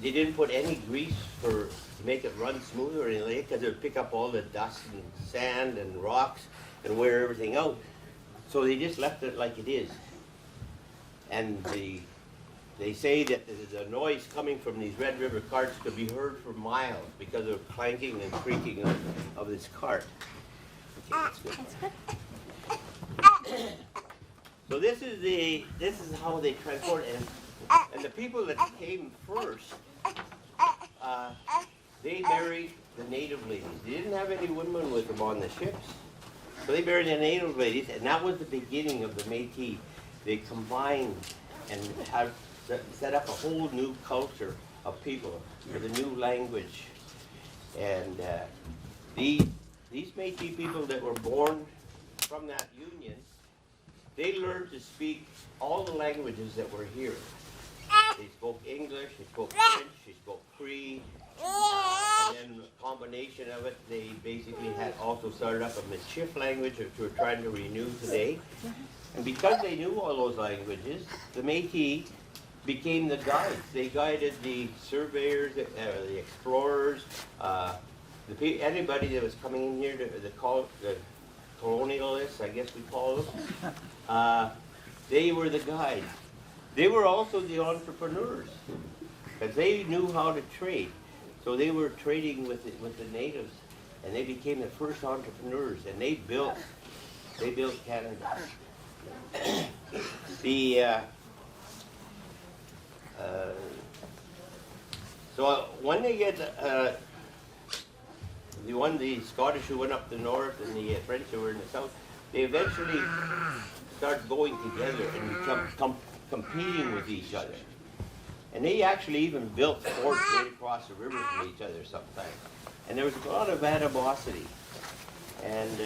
Speaker 2: didn't put any grease to make it run smooth or anything, because it would pick up all the dust and sand and rocks and wear everything out. So they just left it like it is. And they say that the noise coming from these Red River carts could be heard for miles because of the clanking and creaking of this cart. Okay, that's good. So this is how they transport it. And the people that came first, they married the native ladies. They didn't have any women with them on the ships. So they married the native ladies, and that was the beginning of the Métis. They combined and have set up a whole new culture of people with a new language. And these Métis people that were born from that union, they learned to speak all the languages that were here. They spoke English, they spoke French, they spoke Cree, and then a combination of it, they basically had also started up a Michif language, which we're trying to renew today. And because they knew all those languages, the Métis became the guides. They guided the surveyors, the explorers, anybody that was coming in here, the colonialists, I guess we call them. They were the guides. They were also the entrepreneurs, because they knew how to trade. So they were trading with the natives, and they became the first entrepreneurs, and they built Canada. So when they get the Scottish who went up the north and the French who were in the south, they eventually start going together and become competing with each other. And they actually even built forts right across the river from each other sometimes. And there was a lot of animosity. And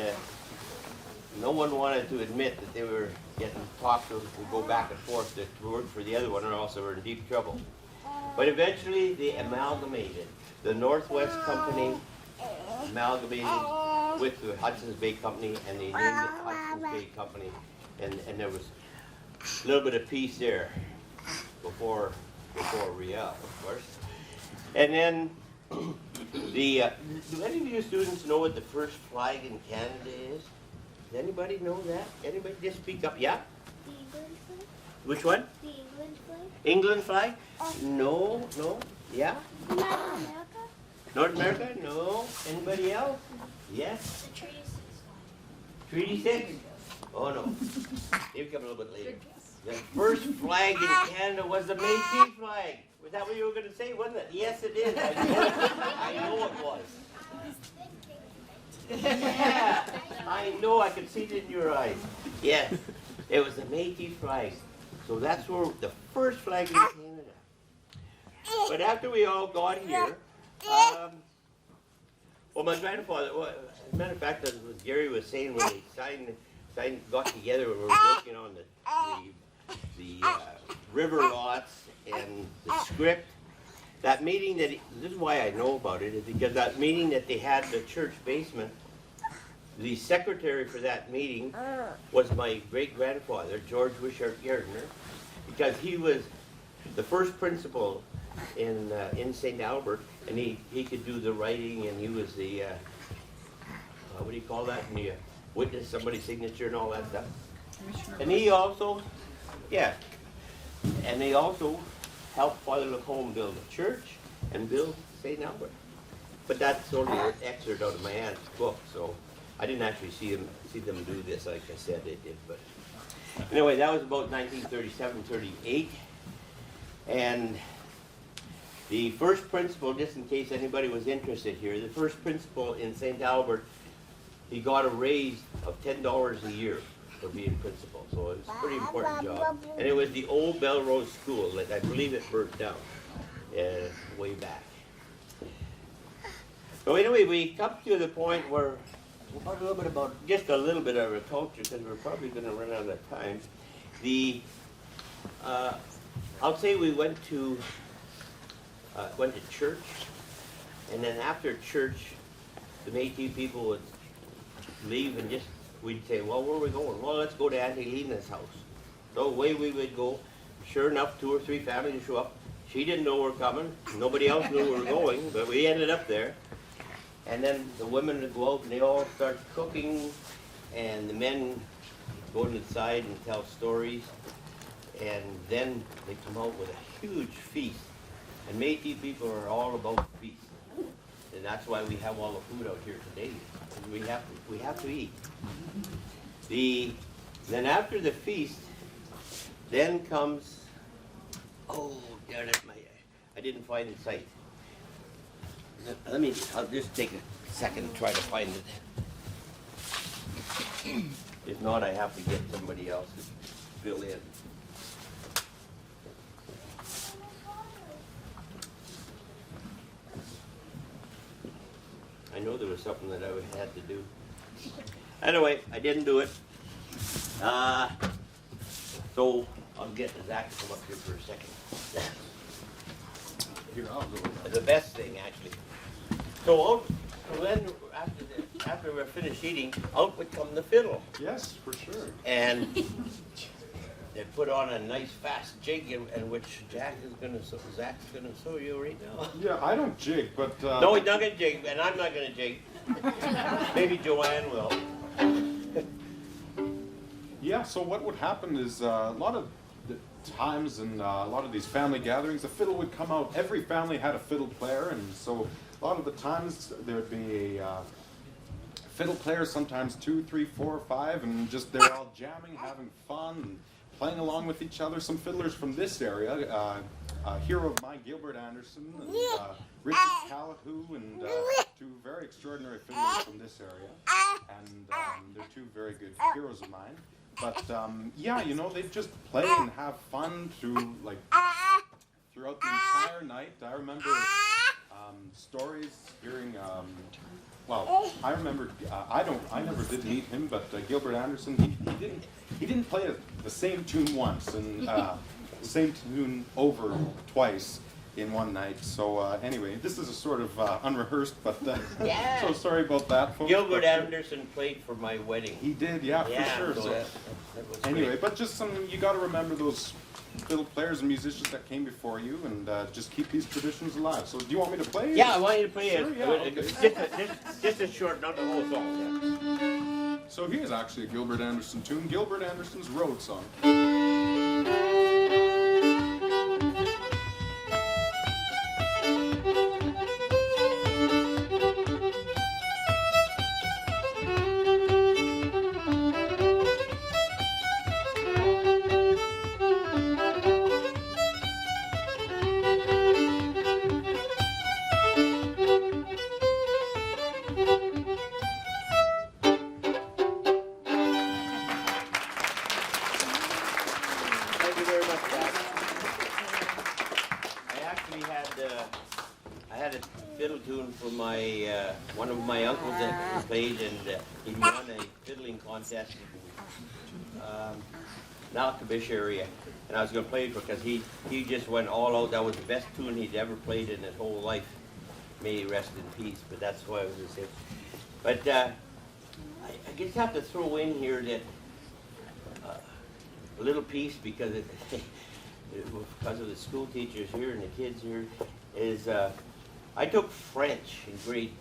Speaker 2: no one wanted to admit that they were getting talked to go back and forth to work for the other one, or else they were in deep trouble. But eventually they amalgamated. The Northwest Company amalgamated with the Hudson's Bay Company, and they named it Hudson's Bay Company. And there was a little bit of peace there before Riel, of course. And then do any of you students know what the first flag in Canada is? Does anybody know that? Anybody just speak up? Yeah?
Speaker 6: The England flag?
Speaker 2: Which one?
Speaker 6: The England flag?
Speaker 2: England flag? No. Yeah?
Speaker 6: North America?
Speaker 2: North America? No. Anybody else? Yes?
Speaker 6: The Treaty 6 flag.
Speaker 2: Treaty 6? Oh no. They come a little bit later. The first flag in Canada was the Métis flag. Was that what you were going to say, wasn't it? Yes, it is. I know it was. Yeah, I know. I could see it in your eyes. Yes, it was the Métis flag. So that's where the first flag in Canada. But after we all got here, well, my grandfather, well, as a matter of fact, as Gary was saying, when they got together, we were working on the river lots and the script. That meeting this is why I know about it, is because that meeting that they had in the church basement, the secretary for that meeting was my great-grandfather, George Wishart Gardner, because he was the first principal in St. Albert, and he could do the writing, and he was the, what do you call that, when you witness somebody's signature and all that stuff. And he also, yeah, and they also helped Father Lacombe build a church and build St. Albert. But that's only an excerpt out of my aunt's book, so I didn't actually see them do this like I said they did. But anyway, that was about 1937, 38. And the first principal, just in case anybody was interested here, the first principal in St. Albert, he got a raise of $10 a year for being principal. So it was a pretty important job. And it was the old Belrose School that I believe it burnt down way back. So anyway, we come to the point where we'll talk a little bit about just a little bit of our culture, because we're probably going to run out of time. I'll say we went to church, and then after church, the Métis people would leave and we'd say, well, where are we going? Well, let's go to Auntie Lena's house. So away we would go. Sure enough, 2 or 3 families would show up. She didn't know we were coming. Nobody else knew we were going, but we ended up there. And then the women would go out and they all start cooking, and the men go inside and tell stories. And then they come out with a huge feast. And Métis people are all about feast. And that's why we have all the food out here today. We have to eat. Then after the feast, then comes, oh, darn it, I didn't find the site. I'll just take a second to try to find it. If not, I have to get somebody else to fill in. I know there was something that I had to do. Anyway, I didn't do it. So I'll get Zach to come up here for a second.
Speaker 11: Here, I'll go.
Speaker 2: The best thing, actually. So then, after we're finished eating, out would come the fiddle.
Speaker 11: Yes, for sure.
Speaker 2: And they put on a nice fast jig, in which Zach's gonna show you right now.
Speaker 11: Yeah, I don't jig, but
Speaker 2: No, he's not gonna jig, and I'm not gonna jig. Maybe Joanne will.
Speaker 11: yeah. So what would happen is a lot of the times in a lot of these family gatherings, a fiddle would come out. Every family had a fiddle player, and so a lot of the times there would be a fiddle player, sometimes 2, 3, 4, 5, and just they're all jamming, having fun, and playing along with each other. Some fiddlers from this area, a hero of mine, Gilbert Anderson, and Richard Callahoo, and 2 very extraordinary fiddlers from this area. And they're 2 very good heroes of mine. But yeah, you know, they just play and have fun throughout the entire night. I remember stories, hearing. Well, I remember. I never did meet him, but Gilbert Anderson. He didn't play the same tune once, and the same tune over twice in one night. So anyway, this is a sort of unrehearsed, but
Speaker 2: Yeah.
Speaker 11: so sorry about that, folks.
Speaker 2: Gilbert Anderson played for my wedding.
Speaker 11: He did, yeah, for sure.
Speaker 2: So
Speaker 11: So
Speaker 2: that was
Speaker 11: anyway,
Speaker 2: great.
Speaker 11: but just you got to remember those fiddle players and musicians that came before you, and just keep these traditions alive. So do you want me to play?
Speaker 2: Yeah, I want you to play
Speaker 11: Sure, yeah, okay.
Speaker 2: just a short, not the whole song. Yeah.
Speaker 11: So here's actually a Gilbert Anderson tune, Gilbert Anderson's Road Song.
Speaker 2: my uncles that played, and he won a fiddling contest in Malkabish area, and I was going to play it because he just went all out. That was the best tune he'd ever played in his whole life. May he rest in peace. But that's why I was going to say. But I just have to throw in here that a little piece because because of the school teachers here and the kids here is I took French in grade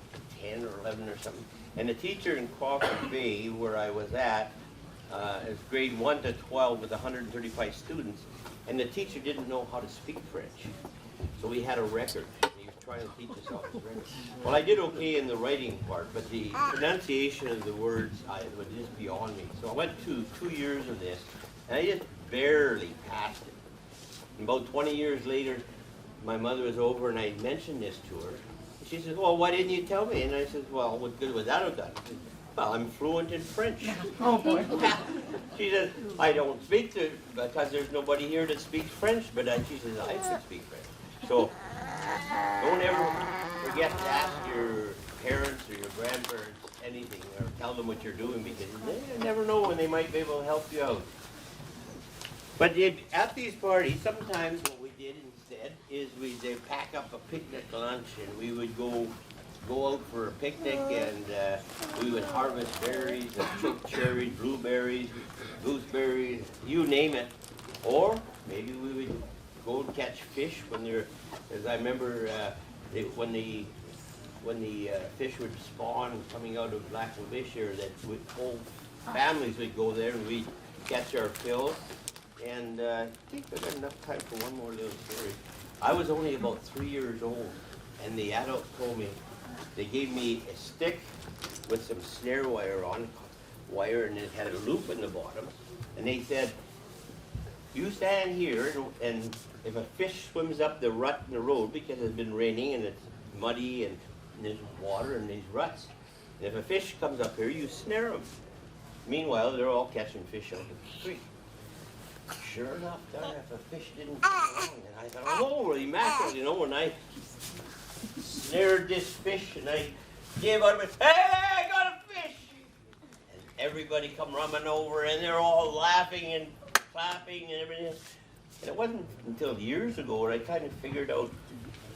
Speaker 2: 10 or 11 or something, and the teacher in Crawford Bay, where I was at, is grade 1 to 12 with 135 students, and the teacher didn't know how to speak French, so we had a record. He was trying to teach us all this French. Well, I did okay in the writing part, but the pronunciation of the words was just beyond me. So I went to 2 years of this, and I just barely passed it. And about 20 years later, my mother was over, and I mentioned this to her. She says, well, why didn't you tell me? And I said, well, what good would that have done? She said, well, I'm fluent in French.
Speaker 5: Oh, boy.
Speaker 2: She says, I don't speak it because there's nobody here that speaks French, but she says, I can speak French. So don't ever forget to ask your parents or your grandparents anything, or tell them what you're doing, because you never know when they might be able to help you out. But at these parties, sometimes what we did instead is they'd pack up a picnic lunch, and we would go out for a picnic, and we would harvest berries, and choke cherries, blueberries, gooseberries, you name it. Or maybe we would go and catch fish when they're, as I remember, when the fish would spawn coming out of Black Lavish here, that whole families would go there and we'd catch our fill. And I think I've got enough time for one more little story. I was only about 3 years old, and the adults told me, they gave me a stick with some snare wire on it, and it had a loop in the bottom. And they said, you stand here, and if a fish swims up the rut in the road, because it's been raining and it's muddy and there's water and these ruts, and if a fish comes up here, you snare them. Meanwhile, they're all catching fish out of the creek. Sure enough, there, if a fish didn't come along, and I thought, holy mackerel, you know, when I snared this fish and I gave out of it, hey, I got a fish! And everybody come running over, and they're all laughing and clapping and everything. And it wasn't until years ago where I kind of figured out,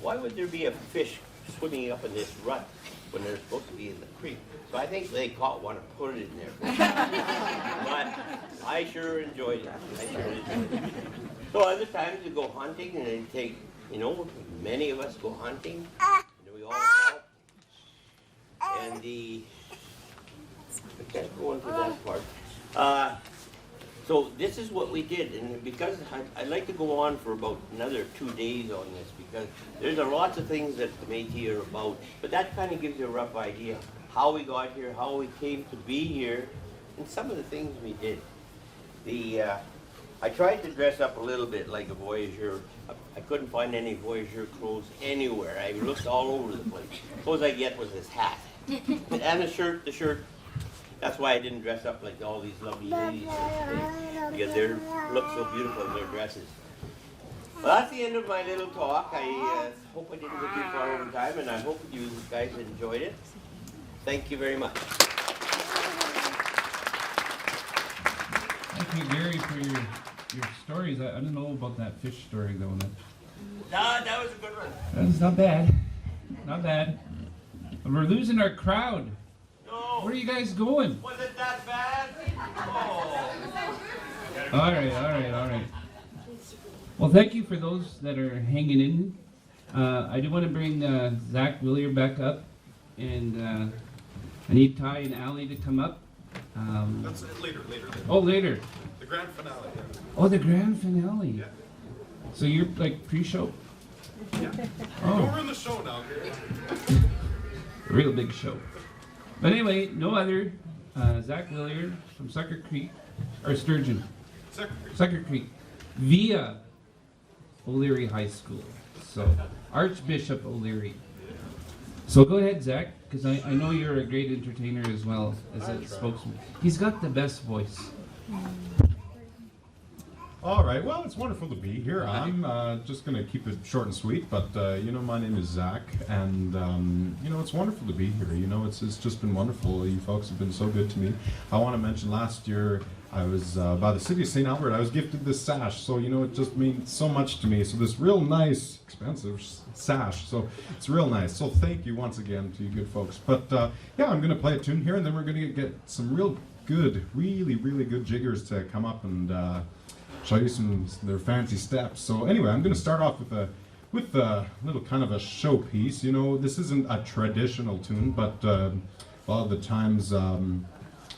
Speaker 2: why would there be a fish swimming up in this rut when they're supposed to be in the creek? So I think they caught one and put it in there. But I sure enjoyed it. So other times we go hunting, and they take, you know, many of us go hunting, and we all help. And I can't go into that part. So this is what we did, and because I'd like to go on for about another 2 days on this, because there's lots of things that the Métis are about, but that kind of gives you a rough idea how we got here, how we came to be here, and some of the things we did. I tried to dress up a little bit like a voyageur. I couldn't find any voyageur clothes anywhere. I looked all over the place. Suppose I get was this hat and the shirt. That's why I didn't dress up like all these lovely ladies, because they look so beautiful in their dresses. Well, that's the end of my little talk. I hope I didn't go too far over time, and I hope you guys enjoyed it. Thank you very much.
Speaker 1: Thank you, Gary, for your stories. I don't know about that fish story, though.
Speaker 2: No, that was a good one.
Speaker 1: That's not bad. Not bad. But we're losing our crowd.
Speaker 2: No.
Speaker 1: Where are you guys going?
Speaker 2: Was it that bad? Oh.
Speaker 1: All right. Well, thank you for those that are hanging in. I do want to bring Zach Willier back up, and I need Ty and Allie to come up.
Speaker 11: That's later.
Speaker 1: Oh, later.
Speaker 11: The grand finale. Yeah.
Speaker 1: Oh, the grand finale.
Speaker 11: Yeah.
Speaker 1: So you're like pre-show?
Speaker 11: Yeah.
Speaker 1: Oh,
Speaker 11: We're in the show now, Gary.
Speaker 1: a real big show. But anyway, no other. Zach Willier from Sucker Creek, or Sturgeon. Sucker Creek, via O'Leary High School. So, Archbishop O'Leary. So go ahead, Zach, because I know you're a great entertainer as well as a spokesman. He's got the best voice.
Speaker 11: All right. Well, it's wonderful to be here. I'm just going to keep it short and sweet, but my name is Zach, and it's wonderful to be here. It's just been wonderful. You folks have been so good to me. I want to mention last year I was by the city of St. Albert. I was gifted this sash, so it just means so much to me. So this real nice, expensive sash. So it's real nice. So thank you once again to you good folks. But I'm going to play a tune here, and then we're going to get some real good, really, really good jiggers to come up and show you their fancy steps. So anyway, I'm going to start off with a little kind of a showpiece. This isn't a traditional tune, but a lot of the times, a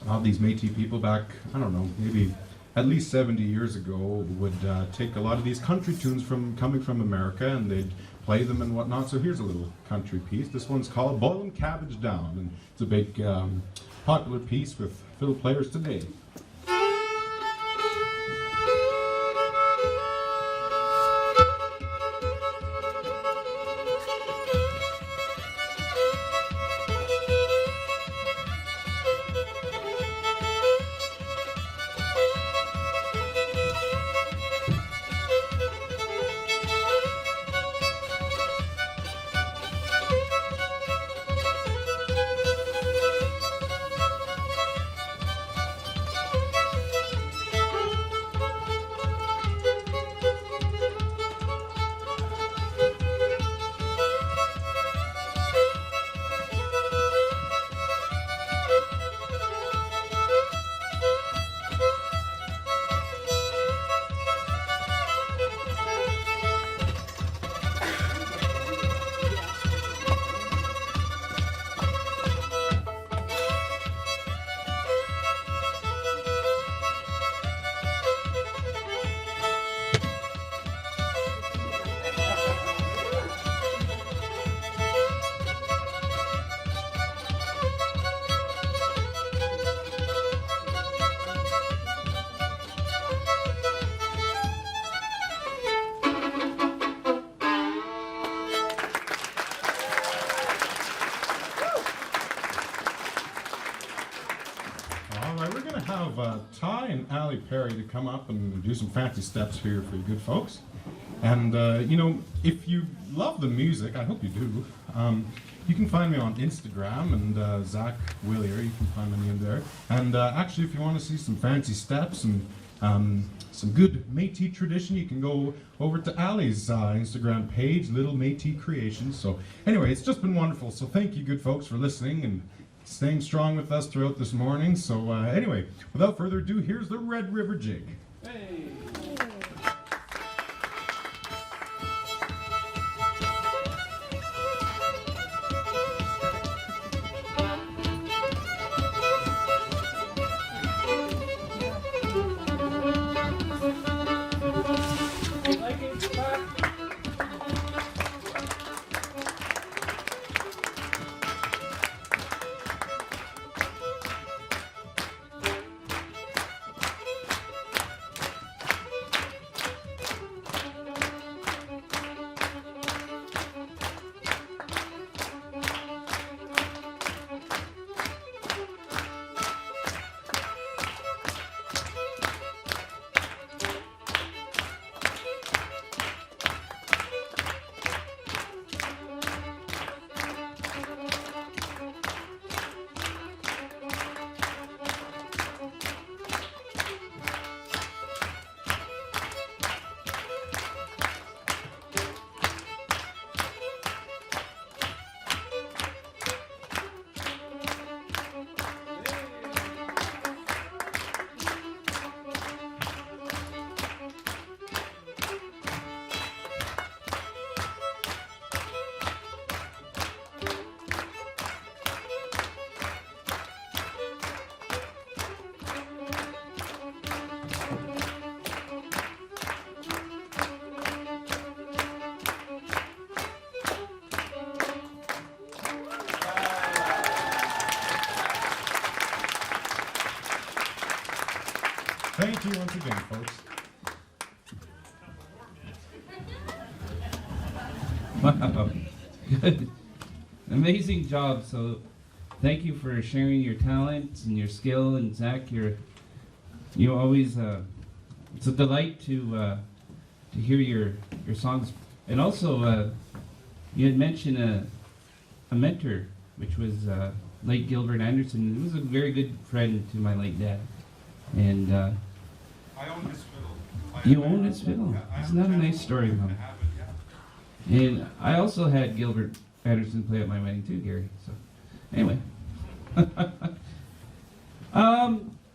Speaker 11: lot of these Métis people back, I don't know, maybe at least 70 years ago, would take a lot of these country tunes coming from America, and they'd play them and whatnot. So here's a little country piece. This one's called Boilin' Cabbage Down, and it's a big popular piece with fiddle players today. Ty and Allie Perry to come up and do some fancy steps here for you good folks. And, if you love the music, I hope you do, you can find me on Instagram, and Zach Willier, you can find me in there. And actually, if you want to see some fancy steps and some good Métis tradition, you can go over to Allie's Instagram page, Little Métis Creations. So anyway, it's just been wonderful. So thank you good folks for listening and staying strong with us throughout this morning. So anyway, without further ado, here's the Red River Jig.
Speaker 1: Hey.
Speaker 11: Thank you once again, folks.
Speaker 1: Wow. Good. Amazing job. So thank you for sharing your talents and your skill. And Zach, you always it's a delight to hear your songs. And also, you had mentioned a mentor, which was late Gilbert Anderson. He was a very good friend to my late dad. And
Speaker 11: I own his fiddle.
Speaker 1: you own his fiddle. Isn't that a nice story, Mom? And I also had Gilbert Anderson play at my wedding too, Gary. So, anyway.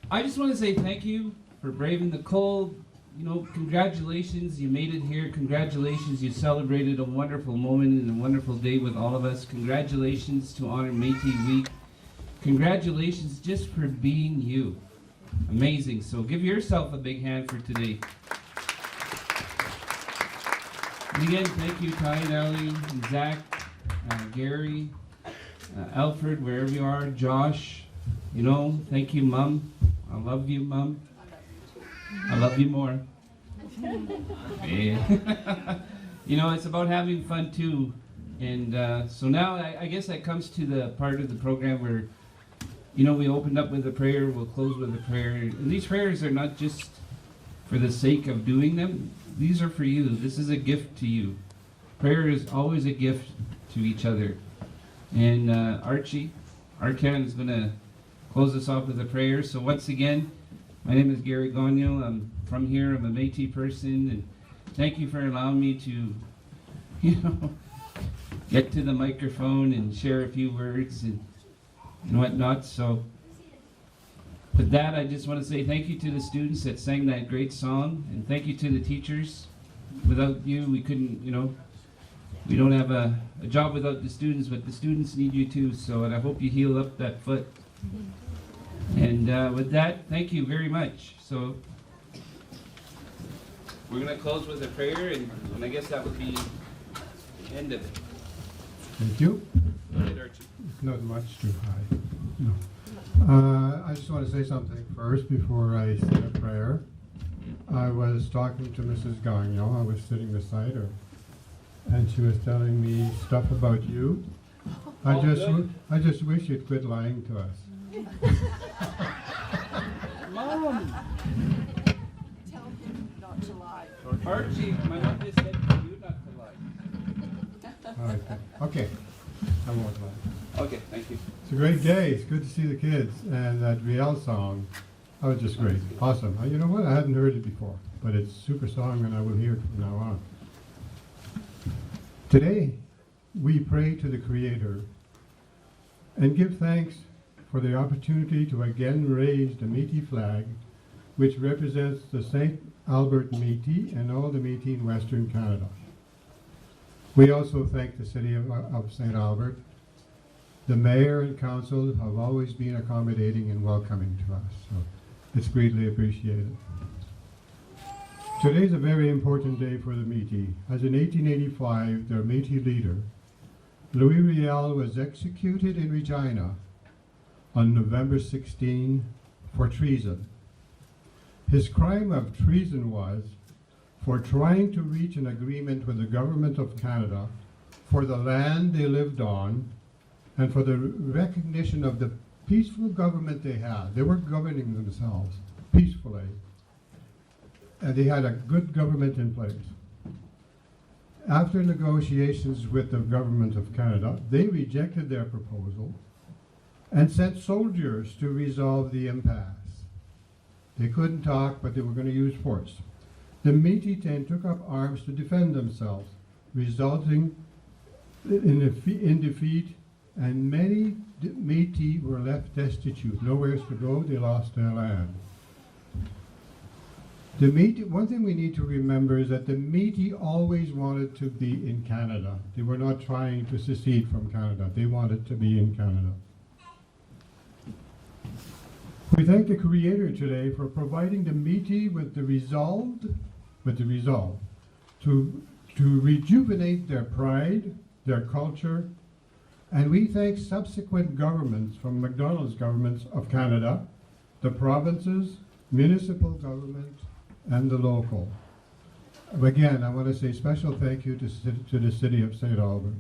Speaker 1: I just want to say thank you for braving the cold. You know, congratulations, you made it here. Congratulations, you celebrated a wonderful moment and a wonderful day with all of us. Congratulations to honor Métis Week. Congratulations just for being you. Amazing. So give yourself a big hand for today. And again, thank you, Ty and Ellie, and Zach, Gary, Alfred, wherever you are, Josh. You know, thank you, Mom. I love you, Mom. I love you more. Yeah. You know, it's about having fun too. And so now I guess that comes to the part of the program where, you know, we opened up with a prayer, we'll close with a prayer. And these prayers are not just for the sake of doing them. These are for you. This is a gift to you. Prayer is always a gift to each other. And Archie, Arcan is going to close us off with a prayer. So once again, my name is Gary Gagnon. I'm from here. I'm a Métis person. And thank you for allowing me to, you know, get to the microphone and share a few words and whatnot. So with that, I just want to say thank you to the students that sang that great song. And thank you to the teachers. Without you, we couldn't, you know, we don't have a job without the students, but the students need you too. So, and I hope you heal up that foot. And with that, thank you very much. So we're going to close with a prayer, and I guess that would be the end of it.
Speaker 12: Thank you.
Speaker 1: Go ahead, Archie.
Speaker 12: Not much too high. No. I just want to say something first before I say a prayer. I was talking to Mrs. Gagnon. I was sitting beside her, and she was telling me stuff about you. I just wish you'd quit lying to us.
Speaker 1: Mom!
Speaker 10: Tell him not to lie.
Speaker 1: Archie, my mom just said for you not to lie.
Speaker 12: All right, okay. I won't lie.
Speaker 1: Okay, thank you.
Speaker 12: It's a great day. It's good to see the kids. And that Riel song, that was just great. Awesome. You know what? I hadn't heard it before, but it's a super song and I will hear it from now on. Today, we pray to the Creator and give thanks for the opportunity to again raise the Métis flag, which represents the St. Albert Métis and all the Métis in Western Canada. We also thank the City of St. Albert. The Mayor and Council have always been accommodating and welcoming to us, so it's greatly appreciated. Today is a very important day for the Métis, as in 1885, their Métis leader, Louis Riel, was executed in Regina on November 16 for treason. His crime of treason was for trying to reach an agreement with the Government of Canada for the land they lived on and for the recognition of the peaceful government they had. They were governing themselves peacefully, and they had a good government in place. After negotiations with the Government of Canada, they rejected their proposal and sent soldiers to resolve the impasse. They couldn't talk, but they were going to use force. The Métis then took up arms to defend themselves, resulting in defeat, and many Métis were left destitute, nowhere to go. They lost their land. The Métis, one thing we need to remember is that the Métis always wanted to be in Canada. They were not trying to secede from Canada. They wanted to be in Canada. We thank the Creator today for providing the Métis with the resolve to rejuvenate their pride, their culture, and we thank subsequent governments from Macdonald's governments of Canada, the provinces, municipal government, and the local. Again, I want to say special thank you to the City of St. Albert.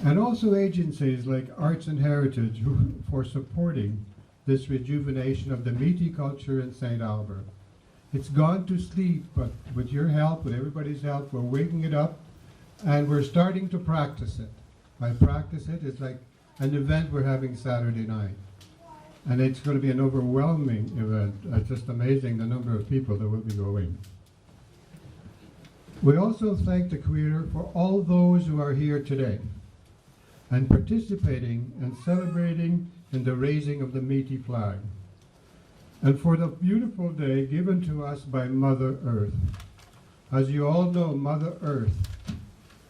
Speaker 12: And also agencies like Arts and Heritage for supporting this rejuvenation of the Métis culture in St. Albert. It's gone to sleep, but with your help, with everybody's help, we're waking it up and we're starting to practice it. By practice it, it's like an event we're having Saturday night. And it's going to be an overwhelming event. It's just amazing the number of people that will be going. We also thank the Creator for all those who are here today and participating and celebrating in the raising of the Métis flag, and for the beautiful day given to us by Mother Earth. As you all know, Mother Earth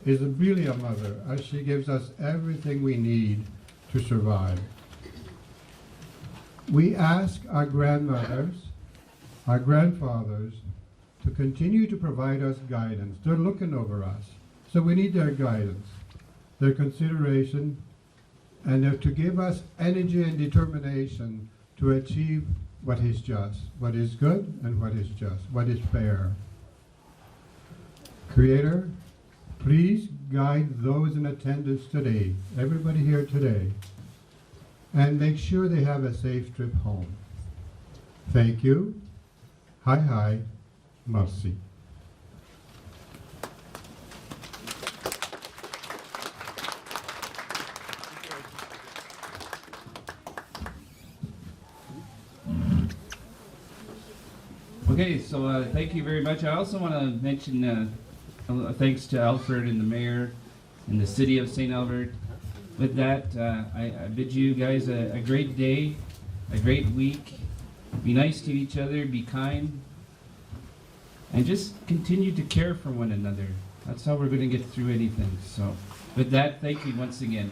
Speaker 12: is really a mother, as she gives us everything we need to survive. We ask our grandmothers, our grandfathers, to continue to provide us guidance. They're looking over us, so we need their guidance, their consideration, and to give us energy and determination to achieve what is just, what is good and what is just, what is fair. Creator, please guide those in attendance today, everybody here today, and make sure they have a safe trip home. Thank you. Hi, merci.
Speaker 1: Okay, so thank you very much. I also want to mention thanks to Alfred and the mayor and the city of St. Albert. With that, I bid you guys a great day, a great week. Be nice to each other, be kind, and just continue to care for one another. That's how we're going to get through anything. So with that, thank you once again.